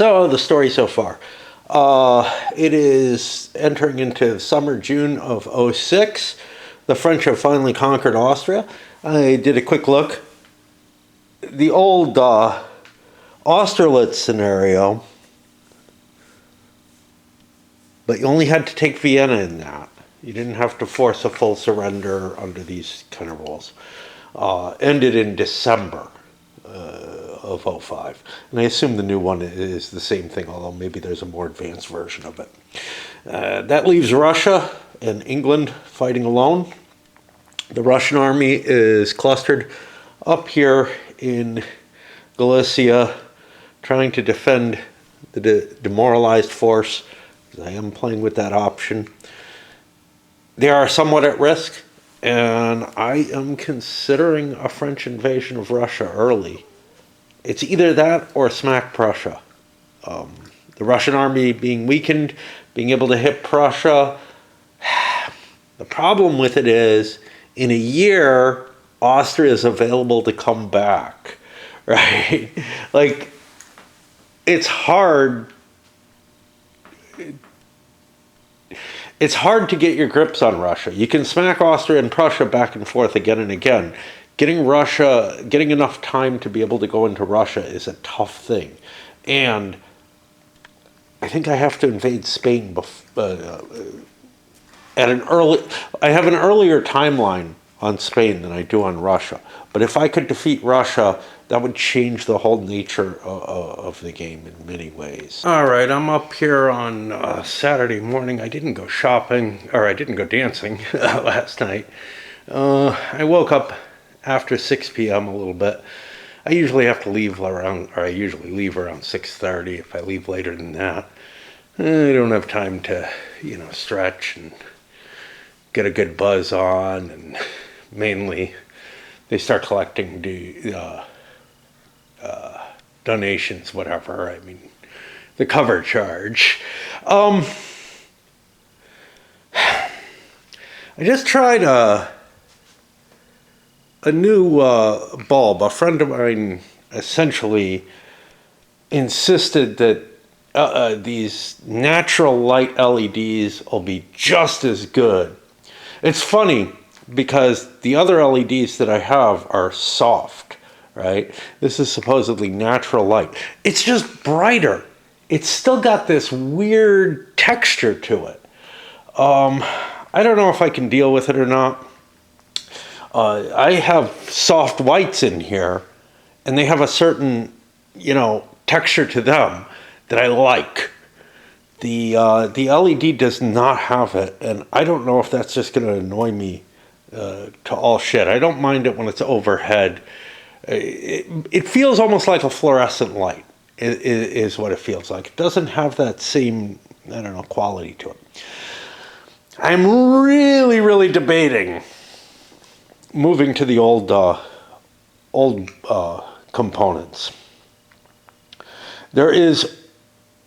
So the story so far. It is entering into summer, June of '06. The French have finally conquered Austria. I did a quick look. The old Austerlitz scenario, but you only had to take Vienna in that. You didn't have to force a full surrender under these kind of rules. Ended in December of '05. And I assume the new one is the same thing, although maybe there's a more advanced version of it. That leaves Russia and England fighting alone. The Russian army is clustered up here in Galicia, trying to defend the demoralized force. I am playing with that option. They are somewhat at risk, and I am considering a French invasion of Russia early. It's either that or smack Prussia. The Russian army being weakened, being able to hit Prussia. The problem with it is, in a year, Austria is available to come back, right? Like, it's hard. It's hard to get your grips on Russia. You can smack Austria and Prussia back and forth again and again. Getting enough time to be able to go into Russia is a tough thing. And I think I have to invade Spain I have an earlier timeline on Spain than I do on Russia. But if I could defeat Russia, that would change the whole nature of the game in many ways. All right, I'm up here on Saturday morning. I didn't go shopping, or I didn't go dancing last night. I woke up after 6 p.m. a little bit. I usually have to leave around, or I usually leave around 6:30. If I leave later than that, I don't have time to, stretch and get a good buzz on, and mainly they start collecting donations, whatever. I mean, the cover charge. I just tried a new bulb. A friend of mine essentially insisted that these natural light LEDs will be just as good. It's funny because the other LEDs that I have are soft, right? This is supposedly natural light. It's just brighter. It's still got this weird texture to it. I don't know if I can deal with it or not. I have soft whites in here, and they have a certain, texture to them that I like. The LED does not have it, and I don't know if that's just going to annoy me to all shit. I don't mind it when it's overhead. It feels almost like a fluorescent light, is what it feels like. It doesn't have that same, quality to it. I'm really, really debating moving to the old components. There is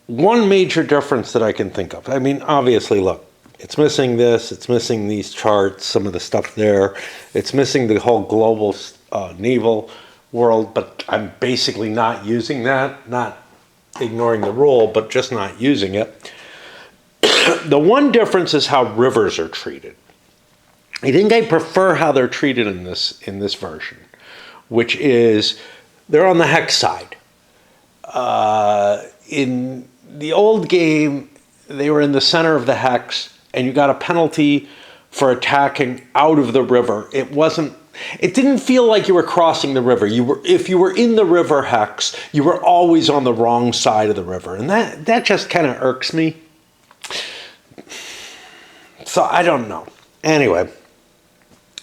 one major difference that I can think of. I mean, obviously, look, it's missing this, it's missing these charts, some of the stuff there. It's missing the whole global naval world, but I'm basically not using that, not ignoring the rule, but just not using it. The one difference is how rivers are treated. I think I prefer how they're treated in this version, which is they're on the hex side. In the old game, they were in the center of the hex, and you got a penalty for attacking out of the river. It didn't feel like you were crossing the river. If you were in the river hex, you were always on the wrong side of the river, and that just kind of irks me. So I don't know. Anyway,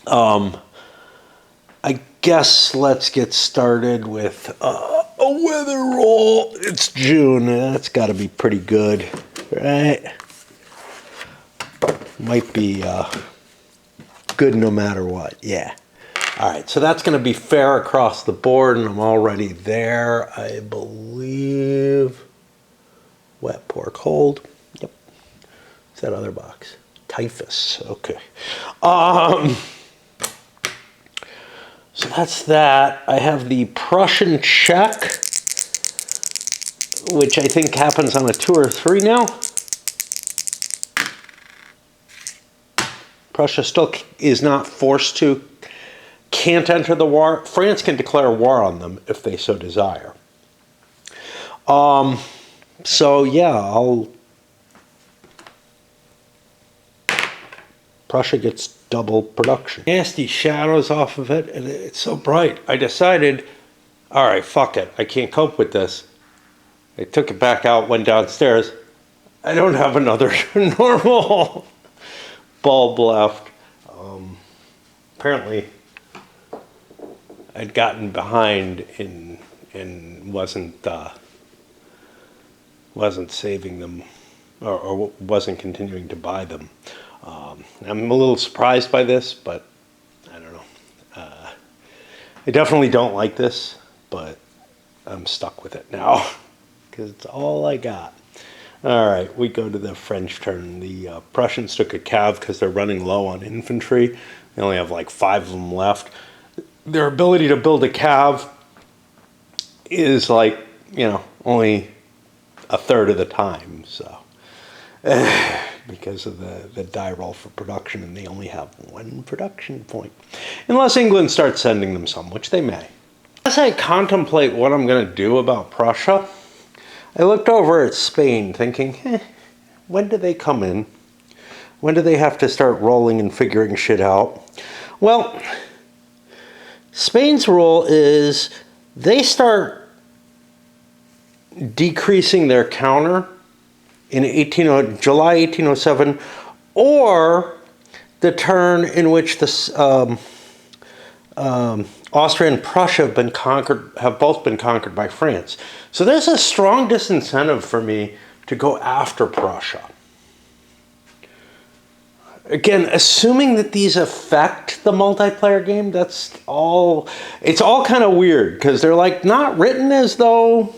I guess let's get started with a weather roll. It's June. That's got to be pretty good, right? Might be good no matter what. Yeah. All right. So that's going to be fair across the board, and I'm already there, I believe. Wet, pour, cold. Yep. What's that other box? Typhus. Okay. So that's that. I have the Prussian check. which I think happens on a 2 or 3 now. Prussia still is not forced to, can't enter the war. France can declare war on them if they so desire. So yeah, Prussia gets double production. Nasty shadows off of it, and it's so bright. I decided, all right, fuck it. I can't cope with this. I took it back out, went downstairs. I don't have another normal bulb left. Apparently, I'd gotten behind and wasn't saving them, or wasn't continuing to buy them. I'm a little surprised by this, but I don't know. I definitely don't like this, but I'm stuck with it now because it's all I got. All right, we go to the French turn. The Prussians took a cav because they're running low on infantry. They only have like 5 of them left. Their ability to build a cav is like, only a third of the time, so because of the die roll for production, and they only have 1 production point. Unless England starts sending them some, which they may. As I contemplate what I'm going to do about Prussia, I looked over at Spain thinking, when do they come in? When do they have to start rolling and figuring shit out? Well, Spain's rule is they start decreasing their counter in July 1807, or the turn in which the Austria and Prussia have both been conquered by France. So there's a strong disincentive for me to go after Prussia. Again, assuming that these affect the multiplayer game, it's all kind of weird, because they're like not written as though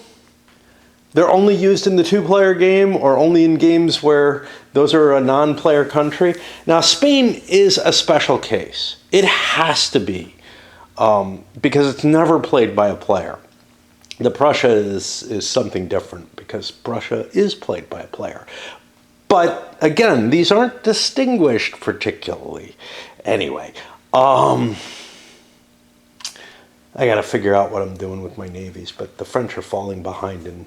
they're only used in the 2-player game or only in games where those are a non-player country. Now, Spain is a special case. It has to be, because it's never played by a player. The Prussia is something different because Prussia is played by a player. But again, these aren't distinguished particularly. Anyway, I got to figure out what I'm doing with my navies, but the French are falling behind in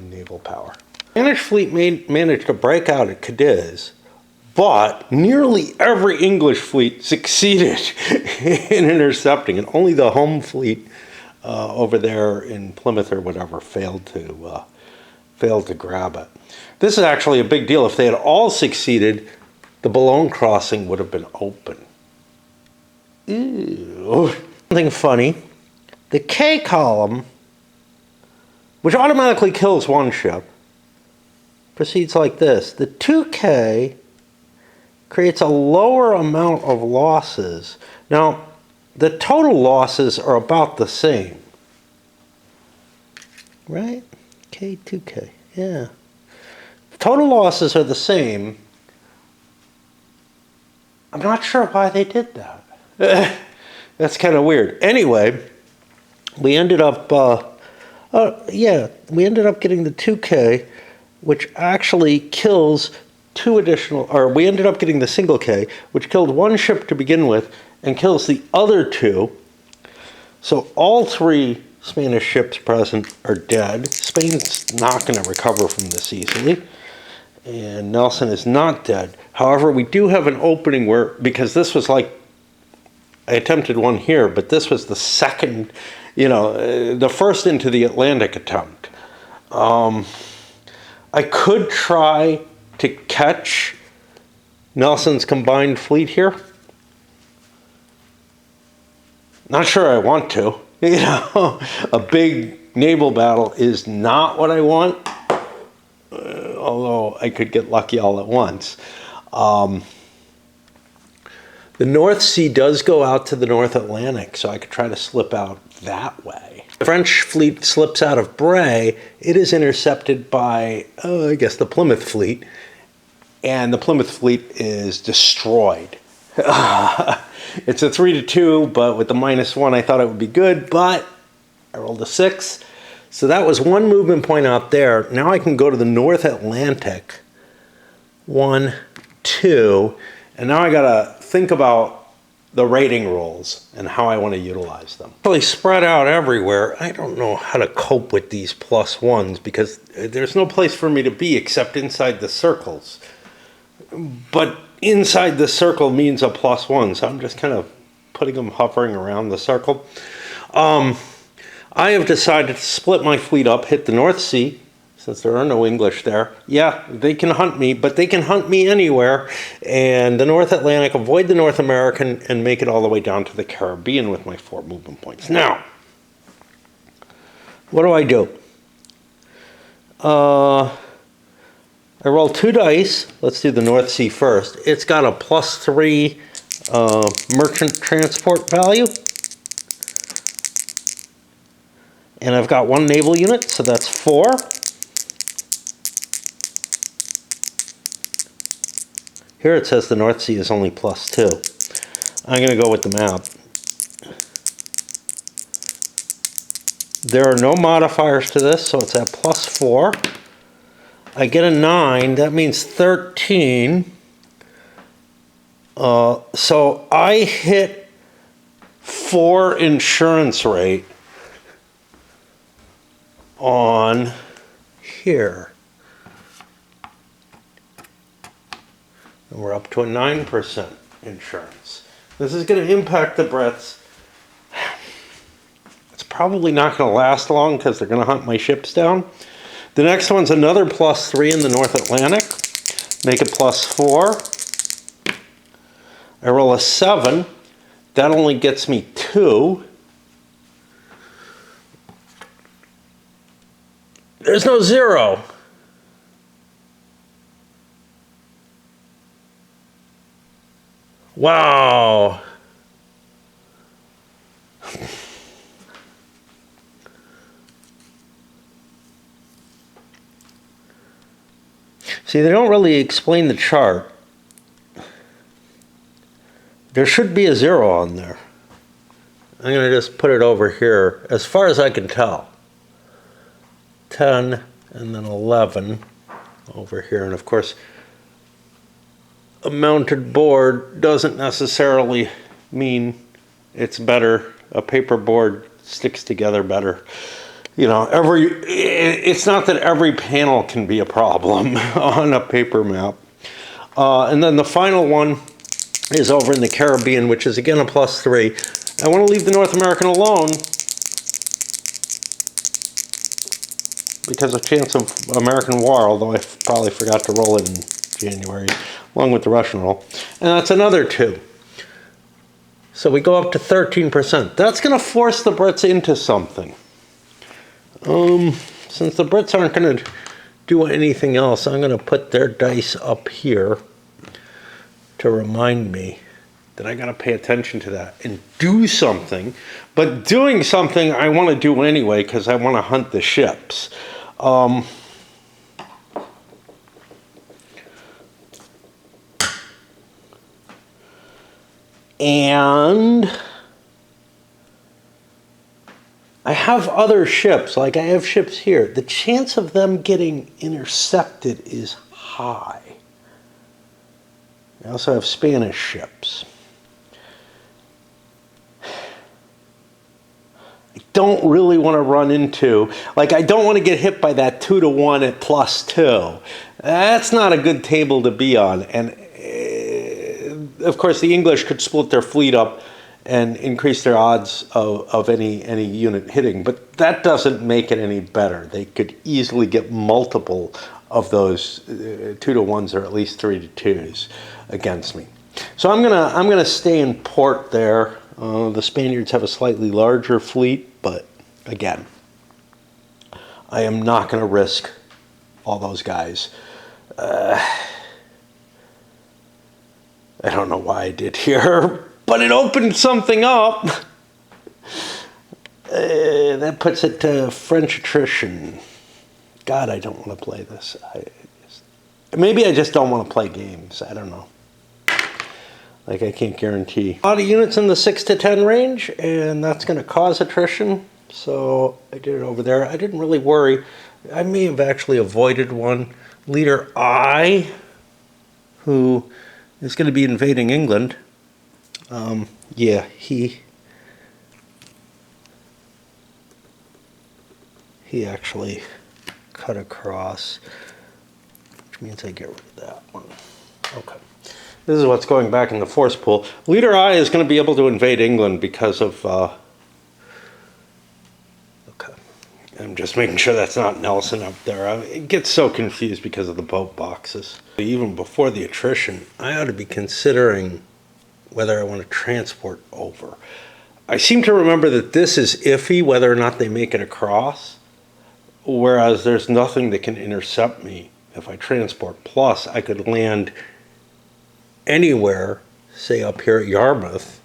naval power. The Spanish fleet managed to break out at Cadiz, but nearly every English fleet succeeded in intercepting, and only the home fleet over there in Plymouth or whatever failed to grab it. This is actually a big deal. If they had all succeeded, the Boulogne crossing would have been open. Ew. Something funny. The K column, which automatically kills 1 ship, proceeds like this. The 2K creates a lower amount of losses. Now, the total losses are about the same. Right? K, 2K. Yeah. Total losses are the same. I'm not sure why they did that. That's kind of weird. Anyway, we ended up, we ended up getting the 2K, which actually kills 2 additional, or we ended up getting the single K, which killed 1 ship to begin with and kills the other 2. So all 3 Spanish ships present are dead. Spain's not going to recover from this easily. And Nelson is not dead. However, we do have an opening where, because this was like, I attempted one here, but this was the second, the first into the Atlantic attempt. I could try to catch Nelson's combined fleet here. Not sure I want to. A big naval battle is not what I want. Although I could get lucky all at once. The North Sea does go out to the North Atlantic, so I could try to slip out that way. The French fleet slips out of Bray. It is intercepted by, I guess, the Plymouth fleet, and the Plymouth fleet is destroyed. It's a 3-2, but with the -1, I thought it would be good, but I rolled a 6. So that was one movement point out there. Now I can go to the North Atlantic. 1, 2, and now I gotta think about the rating rules and how I want to utilize them. Really spread out everywhere. I don't know how to cope with these +1s because there's no place for me to be except inside the circles. But inside the circle means a +1, so I'm just kind of putting them hovering around the circle. I have decided to split my fleet up, hit the North Sea, since there are no English there. Yeah, they can hunt me, but they can hunt me anywhere. And the North Atlantic, avoid the North American, and make it all the way down to the Caribbean with my 4 movement points. Now, what do? I roll 2 dice. Let's do the North Sea first. It's got a +3 merchant transport value. And I've got 1 naval unit, so that's 4. Here it says the North Sea is only +2. I'm going to go with the map. There are no modifiers to this, so it's at +4. I get a 9, that means 13. So I hit 4 insurance rate on here. And we're up to a 9% insurance. This is going to impact the Brits. It's probably not going to last long because they're going to hunt my ships down. The next one's another +3 in the North Atlantic. Make it +4. I roll a 7. That only gets me 2. There's no 0. Wow. See, they don't really explain the chart. There should be a 0 on there. I'm going to just put it over here, as far as I can tell. 10 and then 11 over here. And of course, a mounted board doesn't necessarily mean it's better. A paper board sticks together better. You know, it's not that every panel can be a problem on a paper map. And then the final one is over in the Caribbean, which is again a +3. I want to leave the North American alone because of chance of American war, although I probably forgot to roll it in January, along with the Russian roll. And that's another 2. So we go up to 13%. That's going to force the Brits into something. Since the Brits aren't going to do anything else, I'm going to put their dice up here to remind me that I got to pay attention to that and do something. But doing something I want to do anyway because I want to hunt the ships. And I have other ships, like I have ships here. The chance of them getting intercepted is high. I also have Spanish ships. I don't really want to run into, like I don't want to get hit by that 2-to-1 at +2. That's not a good table to be on. And of course the English could split their fleet up and increase their odds of any unit hitting, but that doesn't make it any better. They could easily get multiple of those 2-to-1s or at least 3-to-2s against me. So I'm gonna stay in port there. The Spaniards have a slightly larger fleet, but again, I am not going to risk all those guys. I don't know why I did here, but it opened something up. That puts it to French attrition. God, I don't want to play this. Maybe I just don't want to play games. I don't know. Like, I can't guarantee. A lot of units in the 6 to 10 range, and that's going to cause attrition So I did it over there. I didn't really worry. I may have actually avoided one. Leader I, who is going to be invading England. Yeah, he actually cut across, which means I get rid of that one. Okay. This is what's going back in the force pool. Leader I is going to be able to invade England because of... okay. I'm just making sure that's not Nelson up there. It gets so confused because of the boat boxes. Even before the attrition, I ought to be considering whether I want to transport over. I seem to remember that this is iffy whether or not they make it across, whereas there's nothing that can intercept me if I transport. Plus, I could land anywhere, say up here at Yarmouth,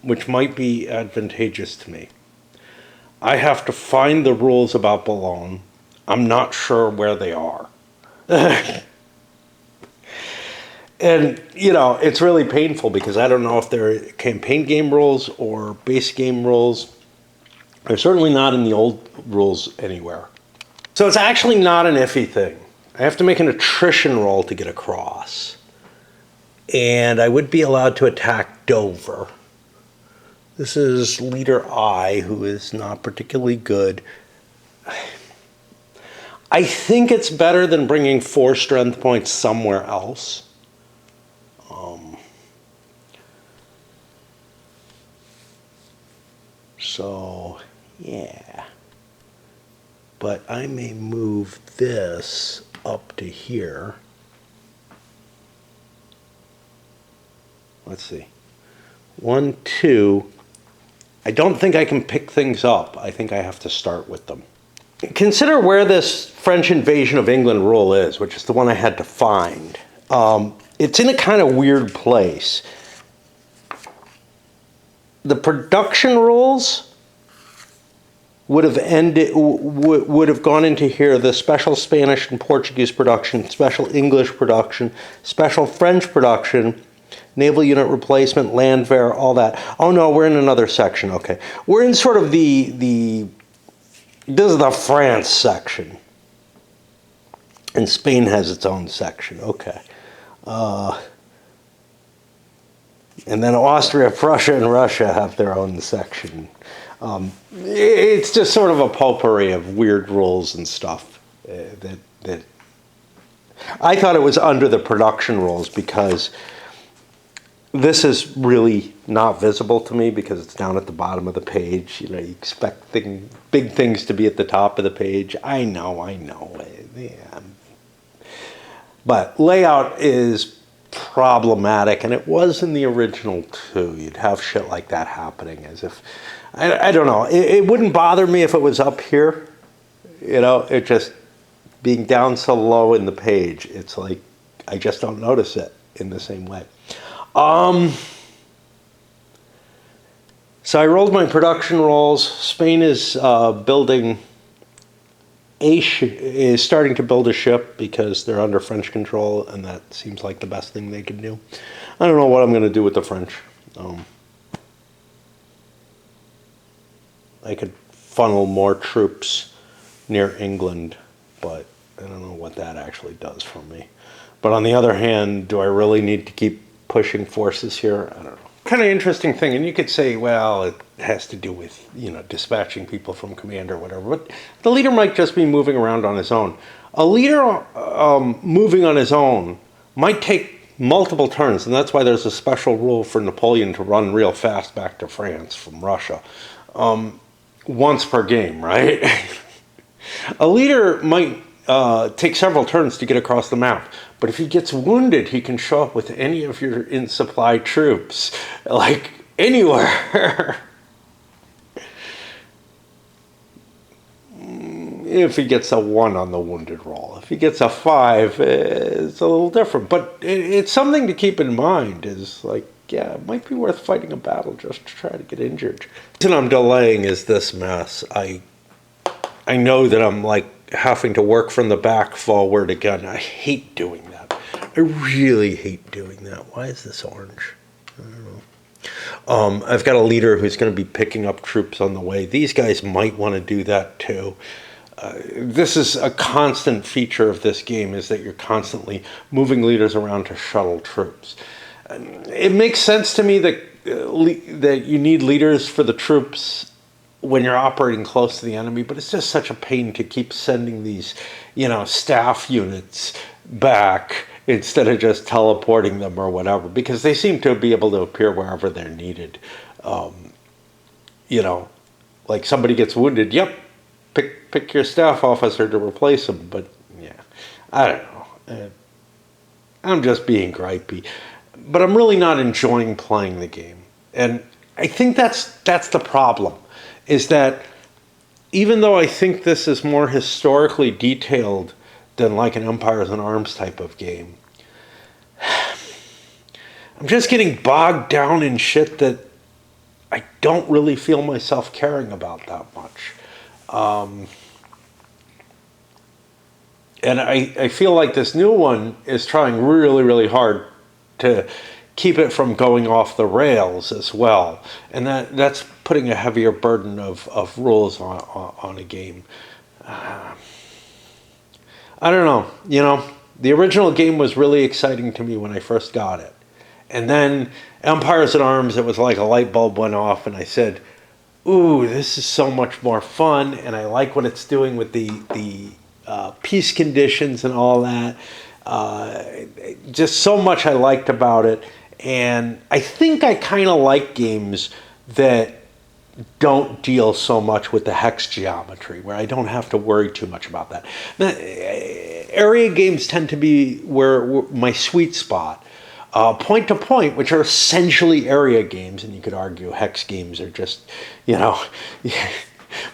which might be advantageous to me. I have to find the rules about Boulogne. I'm not sure where they are. And, you know, it's really painful because I don't know if they're campaign game rules or base game rules. They're certainly not in the old rules anywhere. So it's actually not an iffy thing. I have to make an attrition roll to get across. And I would be allowed to attack Dover. This is Leader I, who is not particularly good. I think it's better than bringing 4 strength points somewhere else. So, yeah. But I may move this up to here. Let's see. 1, 2. I don't think I can pick things up. I think I have to start with them. Consider where this French invasion of England rule is, which is the one I had to find. It's in a kind of weird place. The production rules would have ended, would have gone into here: the special Spanish and Portuguese production, special English production, special French production, naval unit replacement, landwehr, all that. Oh no, we're in another section. Okay, we're in sort of this is the France section, and Spain has its own section. Okay. And then Austria, Prussia, and Russia have their own section. It's just sort of a potpourri of weird rules and stuff. That I thought it was under the production rules because this is really not visible to me because it's down at the bottom of the page. You know, you expect big things to be at the top of the page. I know. Yeah. But layout is problematic, and it was in the original too. You'd have shit like that happening as if, I don't know, it wouldn't bother me if it was up here, you know, it just being down so low in the page, it's like, I just don't notice it in the same way. So I rolled my production rolls. Spain is is starting to build a ship because they're under French control, and that seems like the best thing they can do. I don't know what I'm going to do with the French. I could funnel more troops near England, but I don't know what that actually does for me. But on the other hand, do I really need to keep pushing forces here? I don't know. Kind of interesting thing, and you could say, well, it has to do with, you know, dispatching people from command or whatever, but the leader might just be moving around on his own. A leader moving on his own might take multiple turns, and that's why there's a special rule for Napoleon to run real fast back to France from Russia. Once per game, right? A leader might take several turns to get across the map, but if he gets wounded, he can show up with any of your in-supply troops, like anywhere. If he gets a 1 on the wounded roll. If he gets a 5, it's a little different. But it's something to keep in mind, is like, yeah, it might be worth fighting a battle just to try to get injured. The reason I'm delaying is this mess. I know that I'm like having to work from the back forward again. I hate doing that. I really hate doing that. Why is this orange? I don't know. I've got a leader who's going to be picking up troops on the way. These guys might want to do that too. This is a constant feature of this game, is that you're constantly moving leaders around to shuttle troops. It makes sense to me that that you need leaders for the troops when you're operating close to the enemy, but it's just such a pain to keep sending these, staff units back instead of just teleporting them or whatever, because they seem to be able to appear wherever they're needed. Like somebody gets wounded, yep, pick your staff officer to replace them. But yeah, I don't know. I'm just being gripey, but I'm really not enjoying playing the game, and I think that's the problem. Is that even though I think this is more historically detailed than like an Empires and Arms type of game, I'm just getting bogged down in shit that I don't really feel myself caring about that much. And I feel like this new one is trying really, really hard to keep it from going off the rails as well. And that's putting a heavier burden of rules on a game. I don't know. The original game was really exciting to me when I first got it. And then Empires and Arms, it was like a light bulb went off and I said, ooh, this is so much more fun, and I like what it's doing with the peace conditions and all that. Just so much I liked about it. And I think I kind of like games that don't deal so much with the hex geometry, where I don't have to worry too much about that. Now, area games tend to be where my sweet spot. Point to point, which are essentially area games, and you could argue hex games are just,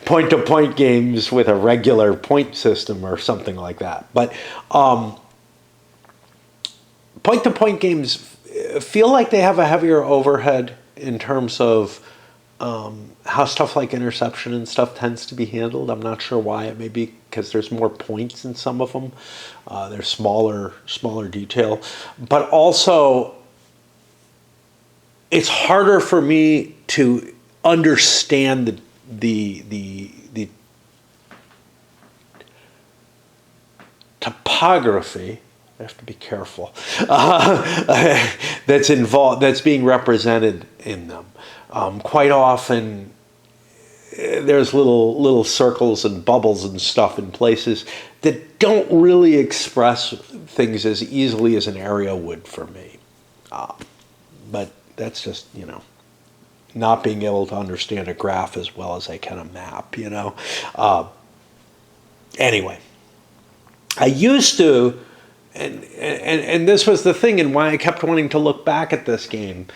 point to point games with a regular point system or something like that. But point to point games feel like they have a heavier overhead in terms of how stuff like interception and stuff tends to be handled. I'm not sure why. It may be because there's more points in some of them. They're smaller detail. But also, it's harder for me to understand the topography. I have to be careful. That's involved. That's being represented in them. Quite often, there's little circles and bubbles and stuff in places that don't really express things as easily as an area would for me. But that's just, not being able to understand a graph as well as I can a map, Anyway, I used to, and this was the thing and why I kept wanting to look back at this game.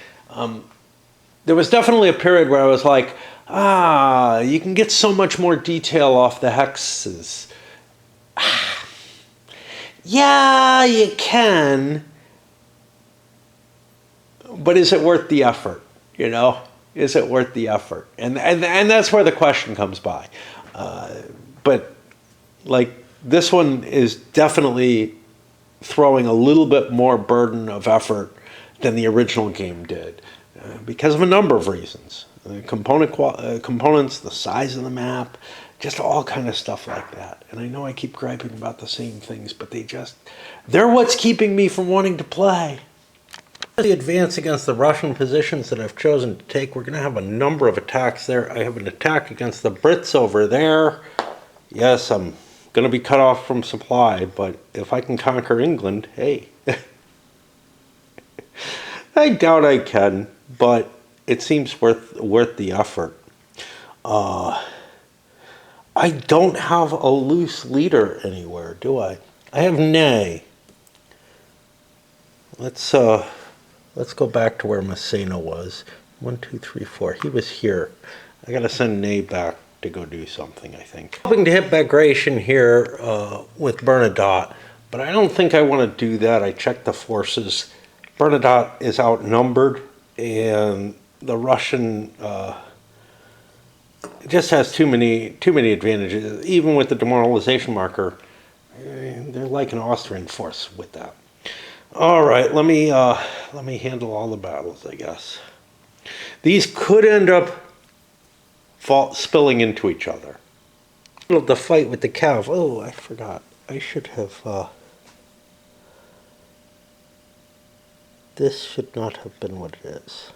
There was definitely a period where I was like, you can get so much more detail off the hexes. Yeah, you can. But is it worth the effort? Is it worth the effort? And that's where the question comes by. But like this one is definitely throwing a little bit more burden of effort than the original game did. Because of a number of reasons. Components, the size of the map, just all kind of stuff like that. And I know I keep griping about the same things, but they're what's keeping me from wanting to play. The advance against the Russian positions that I've chosen to take, we're going to have a number of attacks there. I have an attack against the Brits over there. Yes, I'm going to be cut off from supply, but if I can conquer England, hey. I doubt I can, but it seems worth the effort. I don't have a loose leader anywhere, do I? I have Ney. Let's go back to where Massena was. 1, 2, 3, 4. He was here. I gotta send Ney back to go do something, I think. Hoping to hit Bagration here with Bernadotte, but I don't think I want to do that. I checked the forces. Bernadotte is outnumbered, and the Russian just has too many advantages. Even with the demoralization marker, they're like an Austrian force with that. All right, let me handle all the battles, I guess. These could end up spilling into each other. The fight with the cav. Oh, I forgot. I should have... this should not have been what it is.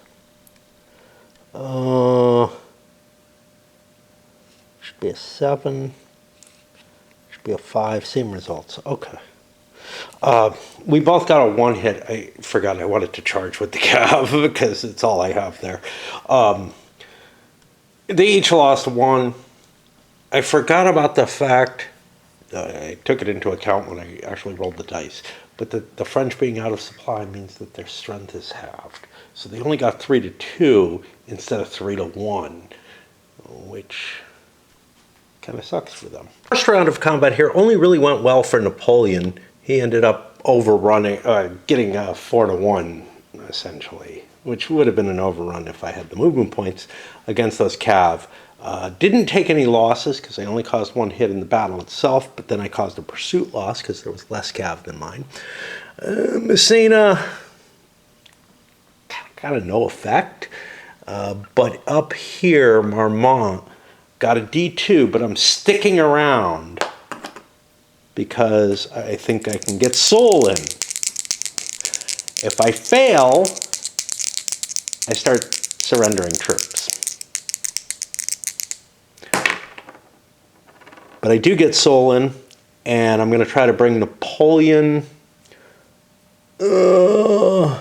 Should be a 7. Should be a 5. Same results. Okay. We both got a 1 hit. I forgot I wanted to charge with the cav because it's all I have there. They each lost 1. I forgot about the fact, I took it into account when I actually rolled the dice, but the French being out of supply means that their strength is halved. So they only got 3-2 instead of 3-1, which kind of sucks for them. First round of combat here only really went well for Napoleon. He ended up overrunning, getting 4-1 essentially, which would have been an overrun if I had the movement points against those cav. Didn't take any losses because I only caused 1 hit in the battle itself, but then I caused a pursuit loss because there was less cav than mine. Messina, kind of no effect, but up here, Marmont got a D2, but I'm sticking around because I think I can get Seoul in. If I fail, I start surrendering troops. But I do get Seoul in, and I'm going to try to bring Napoleon. Okay,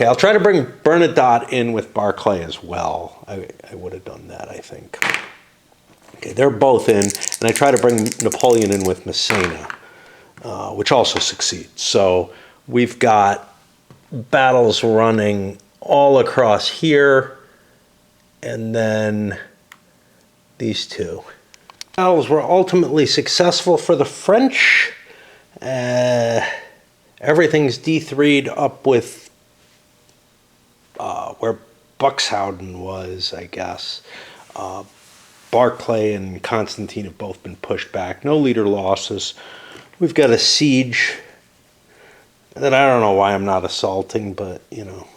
I'll try to bring Bernadotte in with Barclay as well. I would have done that, I think. Okay, they're both in, and I try to bring Napoleon in with Messina, which also succeeds. So we've got battles running all across here, and then these two. Battles were ultimately successful for the French. Everything's D3'd up with where Buxhowden was, I guess. Barclay and Constantine have both been pushed back. No leader losses. We've got a siege that I don't know why I'm not assaulting, but, you know.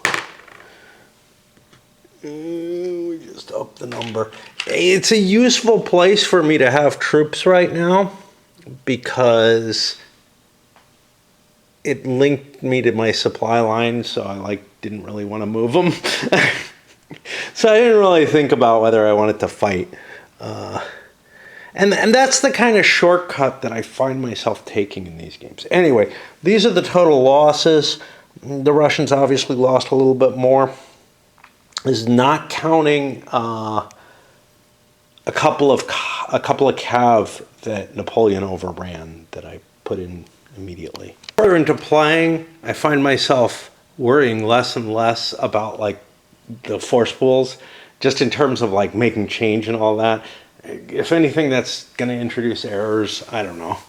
We just up the number. It's a useful place for me to have troops right now because it linked me to my supply line, so I didn't really want to move them. So I didn't really think about whether I wanted to fight. And that's the kind of shortcut that I find myself taking in these games. Anyway, these are the total losses. The Russians obviously lost a little bit more. This is not counting a couple of cav that Napoleon overran that I put in immediately. Further into playing, I find myself worrying less and less about the force pools, just in terms of making change and all that. If anything, that's going to introduce errors. I don't know,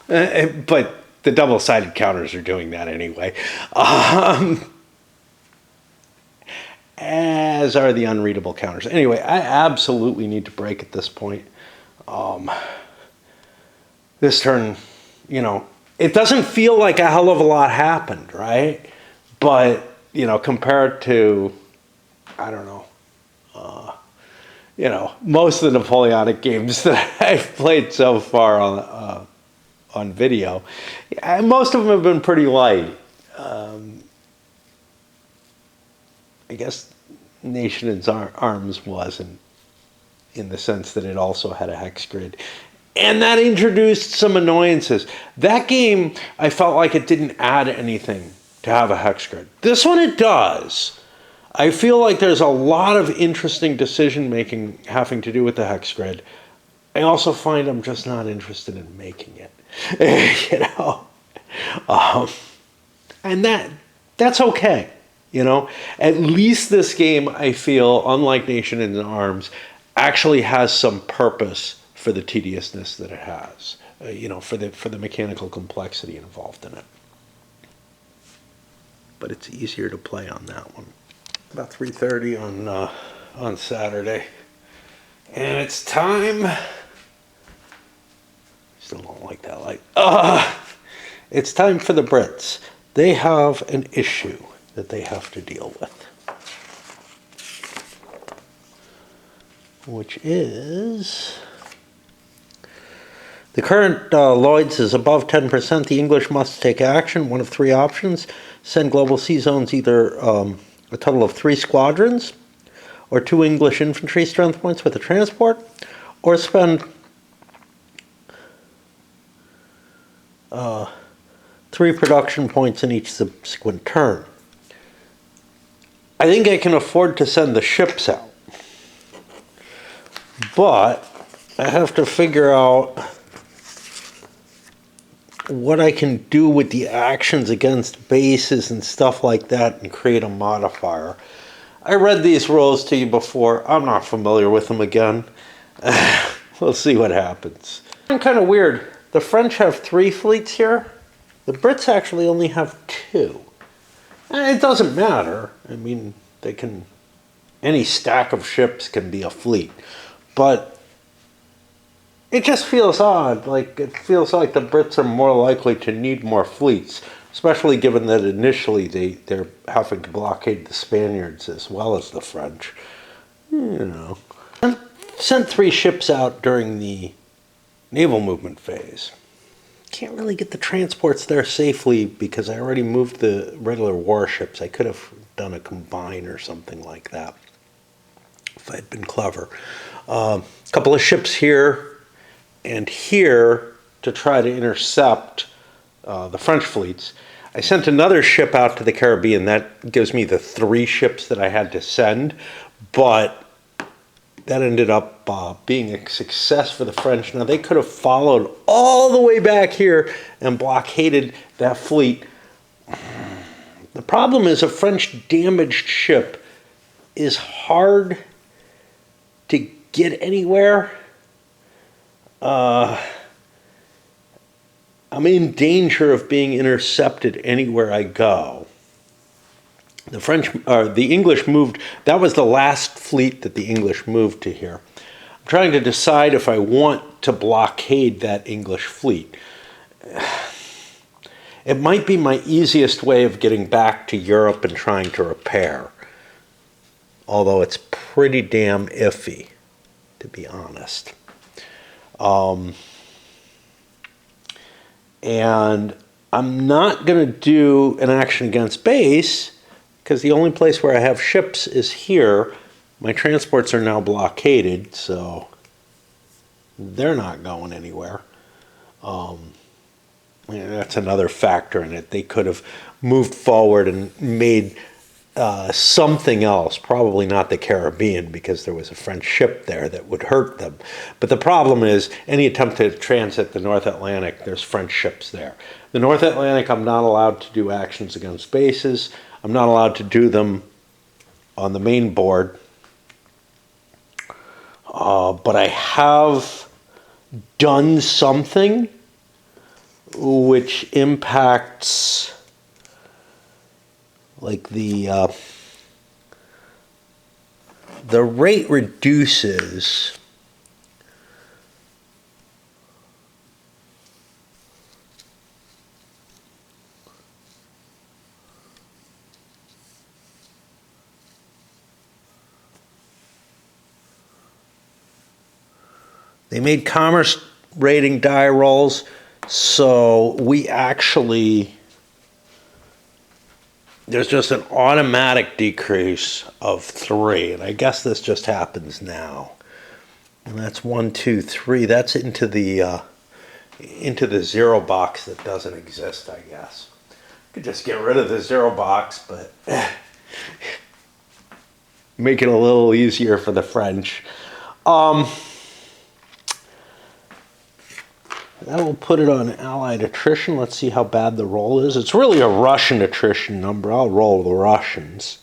but the double-sided counters are doing that anyway. As are the unreadable counters. Anyway, I absolutely need to break at this point. This turn, it doesn't feel like a hell of a lot happened, right? But, compared to, I don't know, most of the Napoleonic games that I've played so far on video, most of them have been pretty light. I guess Nation in Arms wasn't, in the sense that it also had a hex grid. And that introduced some annoyances. That game, I felt like it didn't add anything to have a hex grid. This one, it does. I feel like there's a lot of interesting decision-making having to do with the hex grid. I also find I'm just not interested in making it. And that's okay. At least this game, I feel, unlike Nation in Arms, actually has some purpose for the tediousness that it has, for the mechanical complexity involved in it. But it's easier to play on that one. About 3:30 on Saturday, and it's time. Still don't like that light. It's time for the Brits. They have an issue that they have to deal with. which is the current Lloyd's is above 10%. The English must take action. One of three options: send global sea zones either a total of 3 squadrons, or 2 English infantry strength points with a transport, or spend 3 production points in each subsequent turn. I think I can afford to send the ships out, but I have to figure out what I can do with the actions against bases and stuff like that and create a modifier. I read these rules to you before. I'm not familiar with them again. We'll see what happens. It's kind of weird. The French have 3 fleets here. The Brits actually only have 2. It doesn't matter. I mean, they can... any stack of ships can be a fleet. But it just feels odd. Like, it feels like the Brits are more likely to need more fleets, especially given that initially they're having to blockade the Spaniards as well as the French. You know. I sent 3 ships out during the naval movement phase. Can't really get the transports there safely because I already moved the regular warships. I could have done a combine or something like that if I'd been clever. A couple of ships here and here to try to intercept the French fleets. I sent another ship out to the Caribbean. That gives me the 3 ships that I had to send, but that ended up being a success for the French. Now, they could have followed all the way back here and blockaded that fleet. The problem is a French damaged ship is hard to get anywhere. I'm in danger of being intercepted anywhere I go. The English moved, that was the last fleet that the English moved to here. I'm trying to decide if I want to blockade that English fleet. It might be my easiest way of getting back to Europe and trying to repair. Although it's pretty damn iffy, to be honest. And I'm not going to do an action against base, because the only place where I have ships is here. My transports are now blockaded, so they're not going anywhere. That's another factor in it. They could have moved forward and made something else, probably not the Caribbean, because there was a French ship there that would hurt them. But the problem is, any attempt to transit the North Atlantic, there's French ships there. The North Atlantic, I'm not allowed to do actions against bases. I'm not allowed to do them on the main board. But I have done something which impacts like the rate reduces They made commerce rating die rolls, so we actually, there's just an automatic decrease of 3, and I guess this just happens now. And that's 1, 2, 3. That's into the 0 box that doesn't exist, I guess. Could just get rid of the 0 box, but make it a little easier for the French. That will put it on Allied attrition. Let's see how bad the roll is. It's really a Russian attrition number. I'll roll the Russians.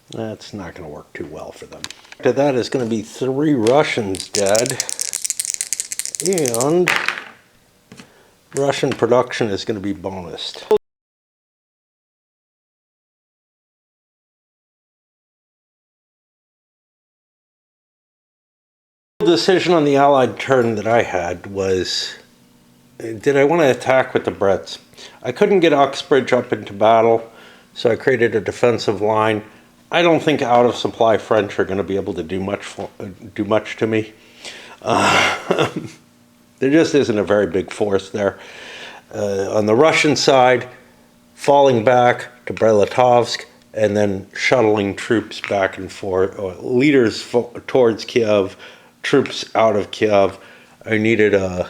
That's not going to work too well for them. After that is going to be 3 Russians dead. And Russian production is going to be bonused. The decision on the Allied turn that I had was, did I want to attack with the Brits? I couldn't get Uxbridge up into battle, so I created a defensive line. I don't think out of supply French are going to be able to do much to me. There just isn't a very big force there. On the Russian side, falling back to Brest-Litovsk and then shuttling troops back and forth, or leaders towards Kiev, troops out of Kiev. I needed a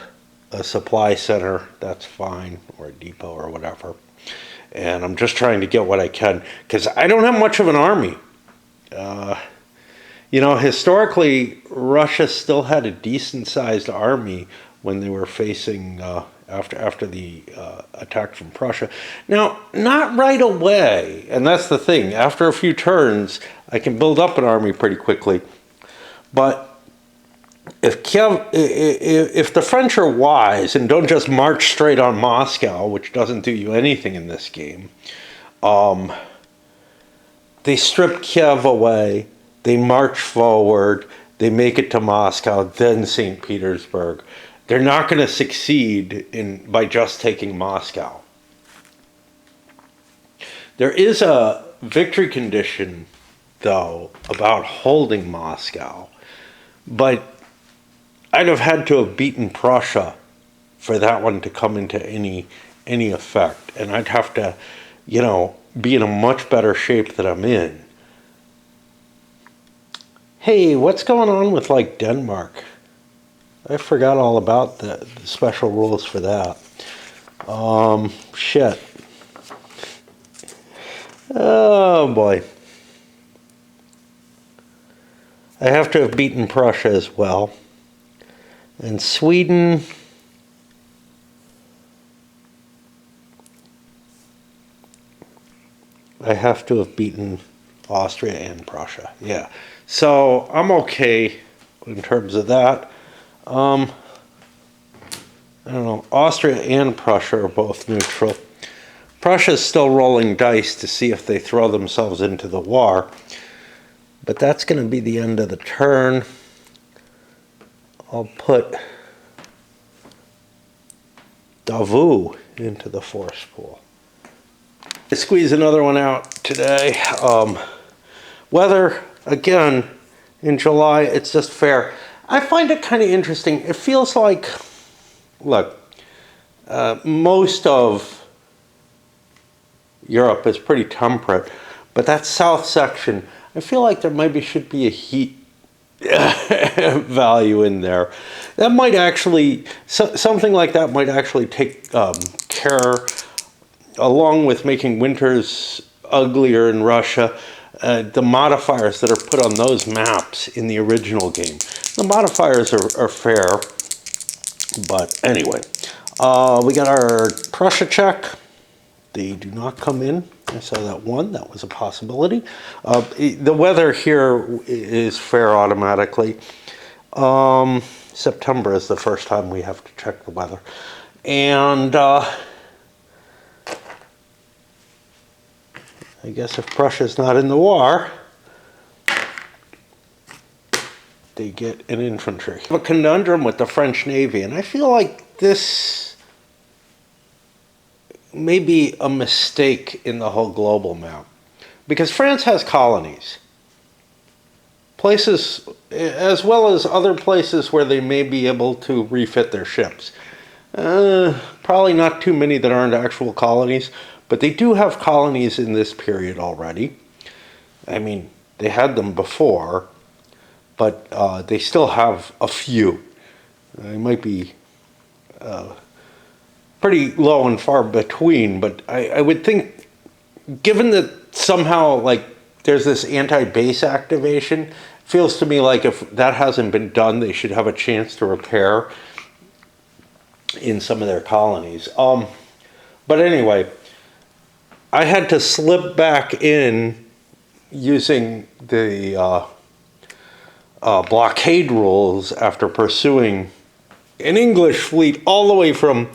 supply center, that's fine, or a depot or whatever. And I'm just trying to get what I can, because I don't have much of an army. Historically, Russia still had a decent-sized army when they were facing, after the attack from Prussia. Now, not right away, and that's the thing. After a few turns, I can build up an army pretty quickly. But if the French are wise and don't just march straight on Moscow, which doesn't do you anything in this game, they strip Kiev away, they march forward, they make it to Moscow, then St. Petersburg. They're not going to succeed by just taking Moscow. There is a victory condition, though, about holding Moscow, but I'd have had to have beaten Prussia for that one to come into any effect, and I'd have to, be in a much better shape than I'm in. Hey, what's going on with, Denmark? I forgot all about the special rules for that. Shit. Oh, boy. I have to have beaten Prussia as well. And Sweden... I have to have beaten Austria and Prussia. Yeah. So I'm okay in terms of that. I don't know. Austria and Prussia are both neutral. Prussia's still rolling dice to see if they throw themselves into the war. But that's going to be the end of the turn. I'll put Davout into the force pool. I squeeze another one out today. Weather, again, in July, it's just fair. I find it kind of interesting. It feels like, look, most of Europe is pretty temperate, but that south section, I feel like there maybe should be a heat value in there. That might actually, something like that might actually take care, along with making winters uglier in Russia, the modifiers that are put on those maps in the original game. The modifiers are fair, but anyway. We got our Prussia check. They do not come in. I saw that one. That was a possibility. The weather here is fair automatically. September is the first time we have to check the weather. And I guess if Prussia's not in the war, they get an infantry. I have a conundrum with the French Navy, and I feel like this may be a mistake in the whole global map. Because France has colonies. Places, as well as other places where they may be able to refit their ships. Probably not too many that aren't actual colonies, but they do have colonies in this period already. I mean, they had them before, but they still have a few. They might be pretty low and far between, but I would think, given that somehow there's this anti-base activation, it feels to me like if that hasn't been done, they should have a chance to repair in some of their colonies. But anyway, I had to slip back in using the blockade rules after pursuing an English fleet all the way from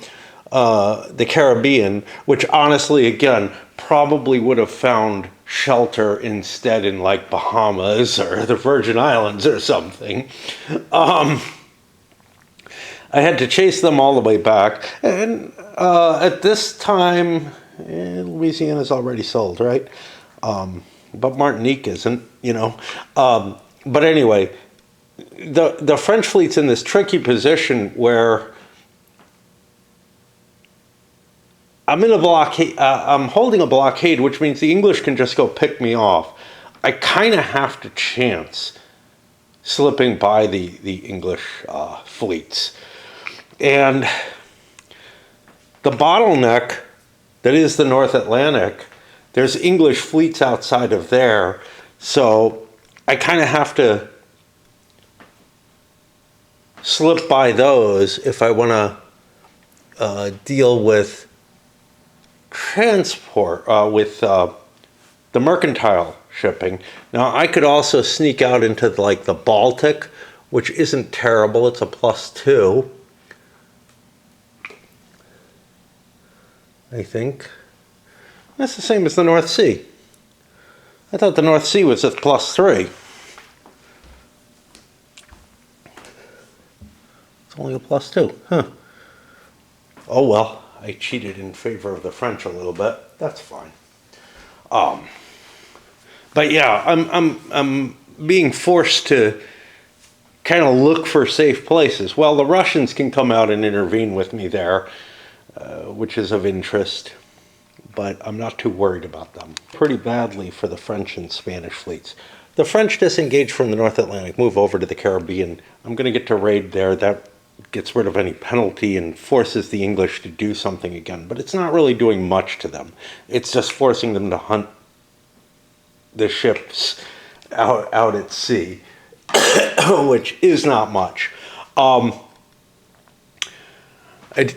the Caribbean, which honestly, again, probably would have found shelter instead in Bahamas or the Virgin Islands or something. I had to chase them all the way back. And at this time, Louisiana's already sold, right? but Martinique isn't, you know. But anyway, the French fleet's in this tricky position where I'm in a blockade. I'm holding a blockade, which means the English can just go pick me off. I kind of have to chance slipping by the English fleets. And the bottleneck that is the North Atlantic, there's English fleets outside of there. So I kind of have to slip by those if I want to deal with transport, with the mercantile shipping. Now, I could also sneak out into like the Baltic, which isn't terrible. It's a +2, I think. That's the same as the North Sea. I thought the North Sea was at +3. It's only a +2. Huh. Oh well, I cheated in favor of the French a little bit. That's fine. But yeah, I'm being forced to kind of look for safe places. Well, the Russians can come out and intervene with me there, which is of interest, but I'm not too worried about them. Pretty badly for the French and Spanish fleets. The French disengage from the North Atlantic, move over to the Caribbean. I'm going to get to raid there. That gets rid of any penalty and forces the English to do something again. But it's not really doing much to them. It's just forcing them to hunt the ships out at sea, which is not much. I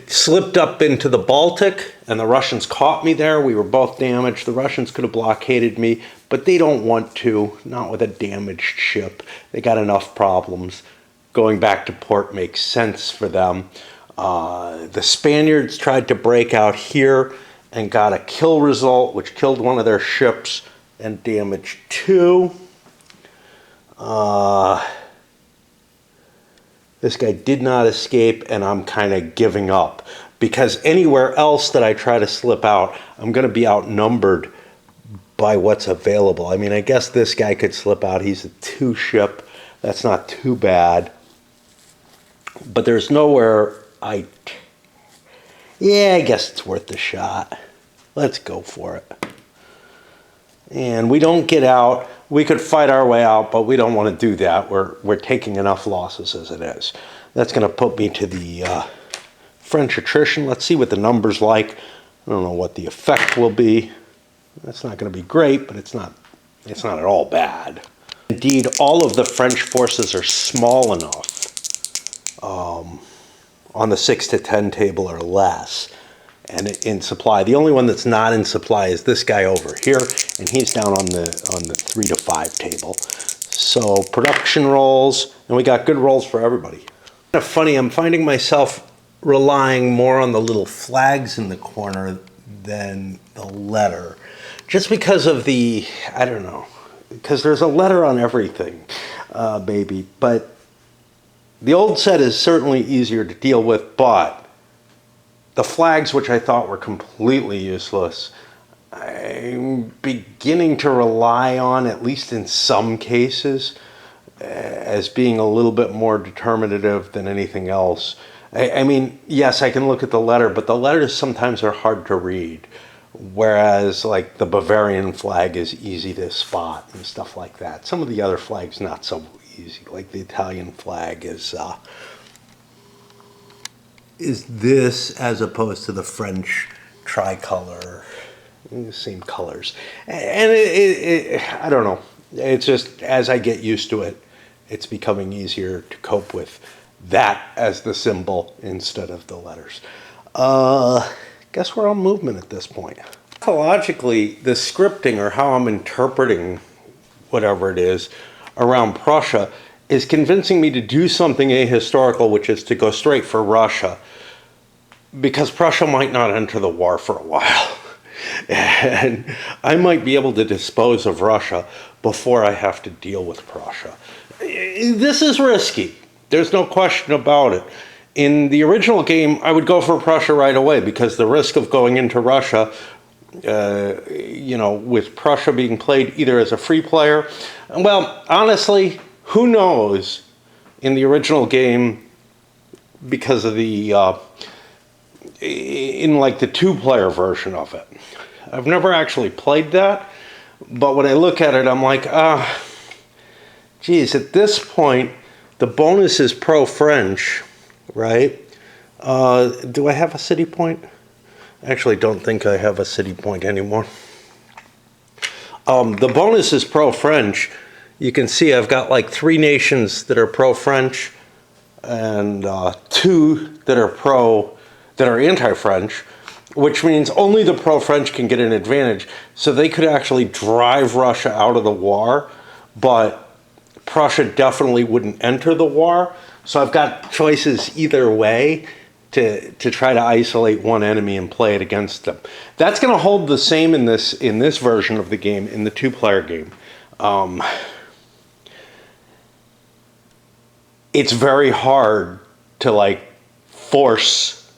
slipped up into the Baltic, and the Russians caught me there. We were both damaged. The Russians could have blockaded me, but they don't want to, not with a damaged ship. They got enough problems. Going back to port makes sense for them. The Spaniards tried to break out here and got a kill result, which killed one of their ships and damaged 2. This guy did not escape, and I'm kind of giving up. Because anywhere else that I try to slip out, I'm going to be outnumbered by what's available. I mean, I guess this guy could slip out. He's a 2 ship. That's not too bad. But there's nowhere yeah, I guess it's worth the shot. Let's go for it. And we don't get out. We could fight our way out, but we don't want to do that. We're taking enough losses as it is. That's going to put me to the French attrition. Let's see what the number's like. I don't know what the effect will be. That's not going to be great, but it's not at all bad. Indeed, all of the French forces are small enough on the 6 to 10 table or less. And in supply, the only one that's not in supply is this guy over here, and he's down on the 3 to 5 table. So production rolls, and we got good rolls for everybody. Kind of funny, I'm finding myself relying more on the little flags in the corner than the letter, just because of the, I don't know, because there's a letter on everything, baby. But the old set is certainly easier to deal with, but the flags, which I thought were completely useless, I'm beginning to rely on, at least in some cases, as being a little bit more determinative than anything else. I mean, yes, I can look at the letter, but the letters sometimes are hard to read, whereas like the Bavarian flag is easy to spot and stuff like that. Some of the other flags not so easy, like the Italian flag is this as opposed to the French tricolor, same colors. And I don't know, it's just as I get used to it, it's becoming easier to cope with that as the symbol instead of the letters. Guess we're on movement at this point. Psychologically, the scripting, or how I'm interpreting whatever it is around Prussia, is convincing me to do something ahistorical, which is to go straight for Russia, because Prussia might not enter the war for a while. And I might be able to dispose of Russia before I have to deal with Prussia. This is risky. There's no question about it. In the original game, I would go for Prussia right away because the risk of going into Russia with Prussia being played either as a free player. Well, honestly, who knows in the original game because of in like the two-player version of it. I've never actually played that, but when I look at it, I'm like, geez, at this point, the bonus is pro-French, right? Do I have a city point? I actually don't think I have a city point anymore. The bonus is pro-French. You can see I've got like 3 nations that are pro-French and 2 that are anti-French, which means only the pro-French can get an advantage. So they could actually drive Russia out of the war, but Prussia definitely wouldn't enter the war. So I've got choices either way to try to isolate one enemy and play it against them. That's going to hold the same in this version of the game, in the two-player game. It's very hard to force,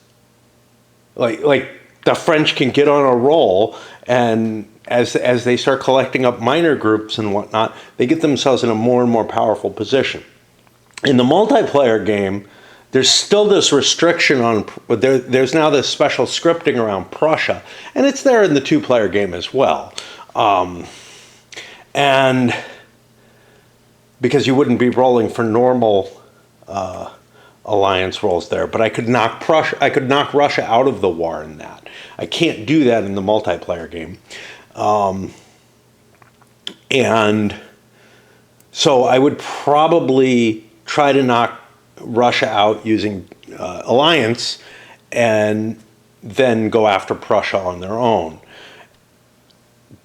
like the French can get on a roll, and as they start collecting up minor groups and whatnot, they get themselves in a more and more powerful position. In the multiplayer game, there's still this restriction on, there's now this special scripting around Prussia, and it's there in the two-player game as well. And because you wouldn't be rolling for normal alliance rolls there, but I could knock Russia out of the war in that. I can't do that in the multiplayer game. And so I would probably try to knock Russia out using alliance and then go after Prussia on their own.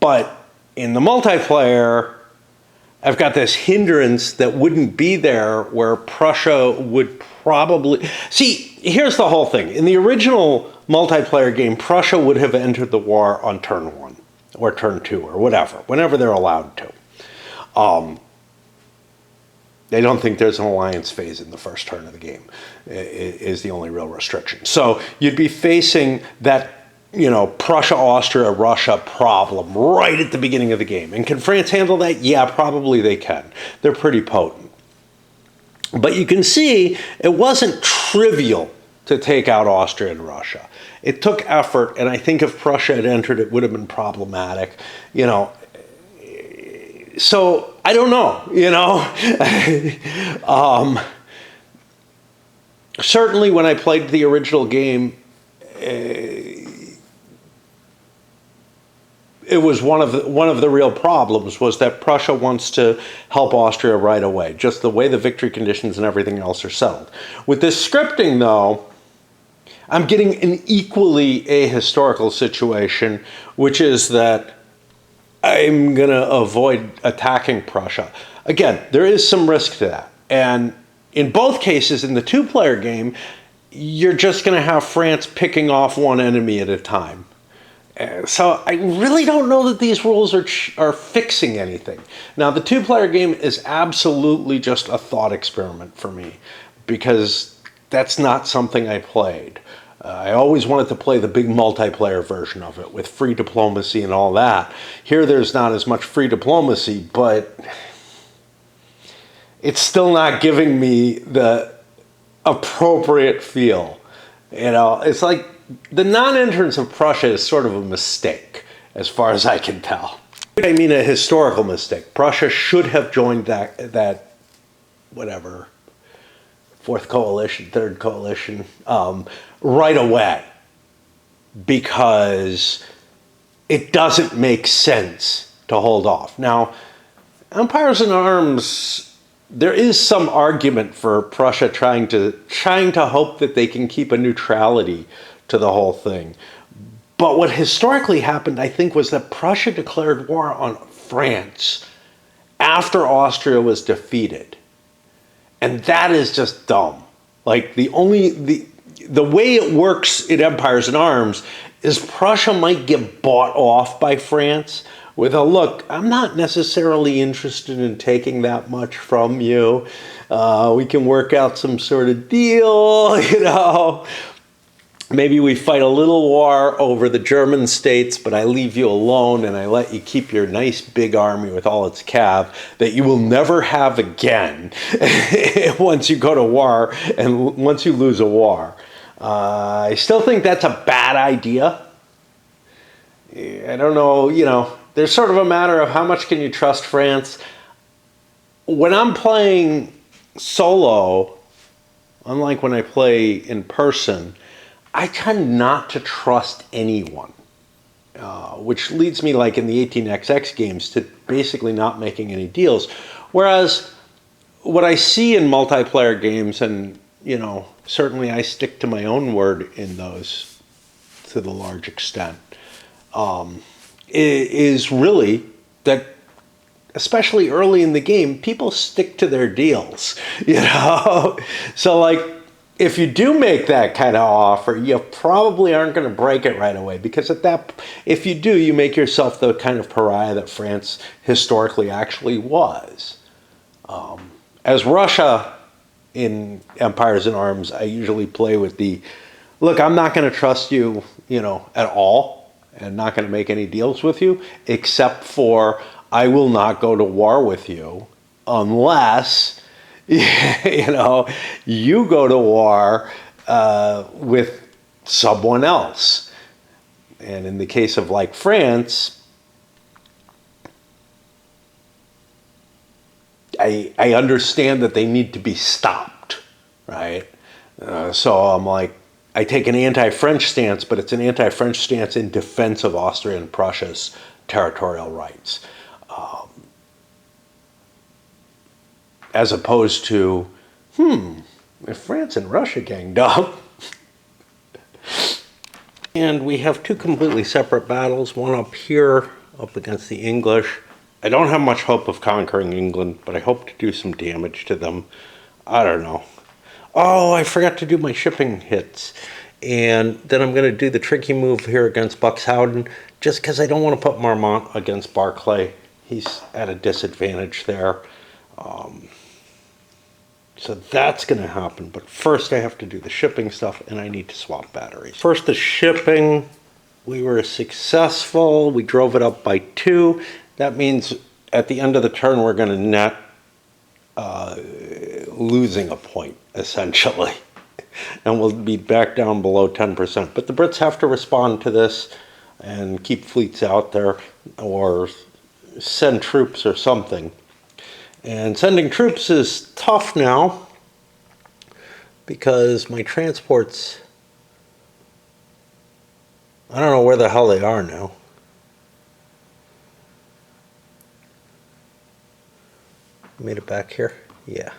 But in the multiplayer, I've got this hindrance that wouldn't be there where Prussia would probably... See, here's the whole thing. In the original multiplayer game, Prussia would have entered the war on turn 1 or turn 2 or whatever, whenever they're allowed to. They don't think there's an alliance phase in the first turn of the game, is the only real restriction. So you'd be facing that, Prussia, Austria, Russia problem right at the beginning of the game. And can France handle that? Yeah, probably they can. They're pretty potent. But you can see it wasn't trivial to take out Austria and Russia. It took effort, and I think if Prussia had entered, it would have been problematic. So I don't know, certainly when I played the original game, it was one of the real problems was that Prussia wants to help Austria right away, just the way the victory conditions and everything else are settled. With this scripting, though, I'm getting an equally ahistorical situation, which is that I'm going to avoid attacking Prussia. Again, there is some risk to that. And in both cases, in the two-player game, you're just going to have France picking off one enemy at a time. So I really don't know that these rules are fixing anything. Now, the two-player game is absolutely just a thought experiment for me, because that's not something I played. I always wanted to play the big multiplayer version of it with free diplomacy and all that. Here there's not as much free diplomacy, but it's still not giving me the appropriate feel. It's like the non-entrance of Prussia is sort of a mistake, as far as I can tell. I mean a historical mistake. Prussia should have joined that whatever, fourth coalition, third coalition, right away, because it doesn't make sense to hold off. Now, empires in arms, there is some argument for Prussia trying to hope that they can keep a neutrality to the whole thing. But what historically happened, I think, was that Prussia declared war on France after Austria was defeated. And that is just dumb. Like, the way it works in empires in arms is Prussia might get bought off by France with a, look, I'm not necessarily interested in taking that much from you. We can work out some sort of deal, Maybe we fight a little war over the German states, but I leave you alone and I let you keep your nice big army with all its cav that you will never have again once you go to war and once you lose a war. I still think that's a bad idea. I don't know, there's sort of a matter of how much can you trust France. When I'm playing solo, unlike when I play in person, I tend not to trust anyone, which leads me, like in the 18xx games, to basically not making any deals. Whereas what I see in multiplayer games, and certainly I stick to my own word in those to the large extent, is really that, especially early in the game, people stick to their deals. So like, if you do make that kind of offer, you probably aren't going to break it right away, because if you do, you make yourself the kind of pariah that France historically actually was. As Russia in Empires in Arms, I usually play with look, I'm not going to trust you, at all, and not going to make any deals with you, except for I will not go to war with you unless you go to war with someone else. And in the case of like France, I understand that they need to be stopped, right? So I'm like, I take an anti-French stance, but it's an anti-French stance in defense of Austria and Prussia's territorial rights. As opposed to, if France and Russia ganged up. And we have two completely separate battles, one up here, up against the English. I don't have much hope of conquering England, but I hope to do some damage to them. I don't know. Oh, I forgot to do my shipping hits. And then I'm going to do the tricky move here against Buxhowden, just because I don't want to put Marmont against Barclay. He's at a disadvantage there. So that's going to happen. But first I have to do the shipping stuff, and I need to swap batteries. First, the shipping. We were successful. We drove it up by 2. That means at the end of the turn, we're going to net losing a point, essentially. And we'll be back down below 10%. But the Brits have to respond to this and keep fleets out there or send troops or something. And sending troops is tough now because my transports, I don't know where the hell they are now. Made it back here? Yeah.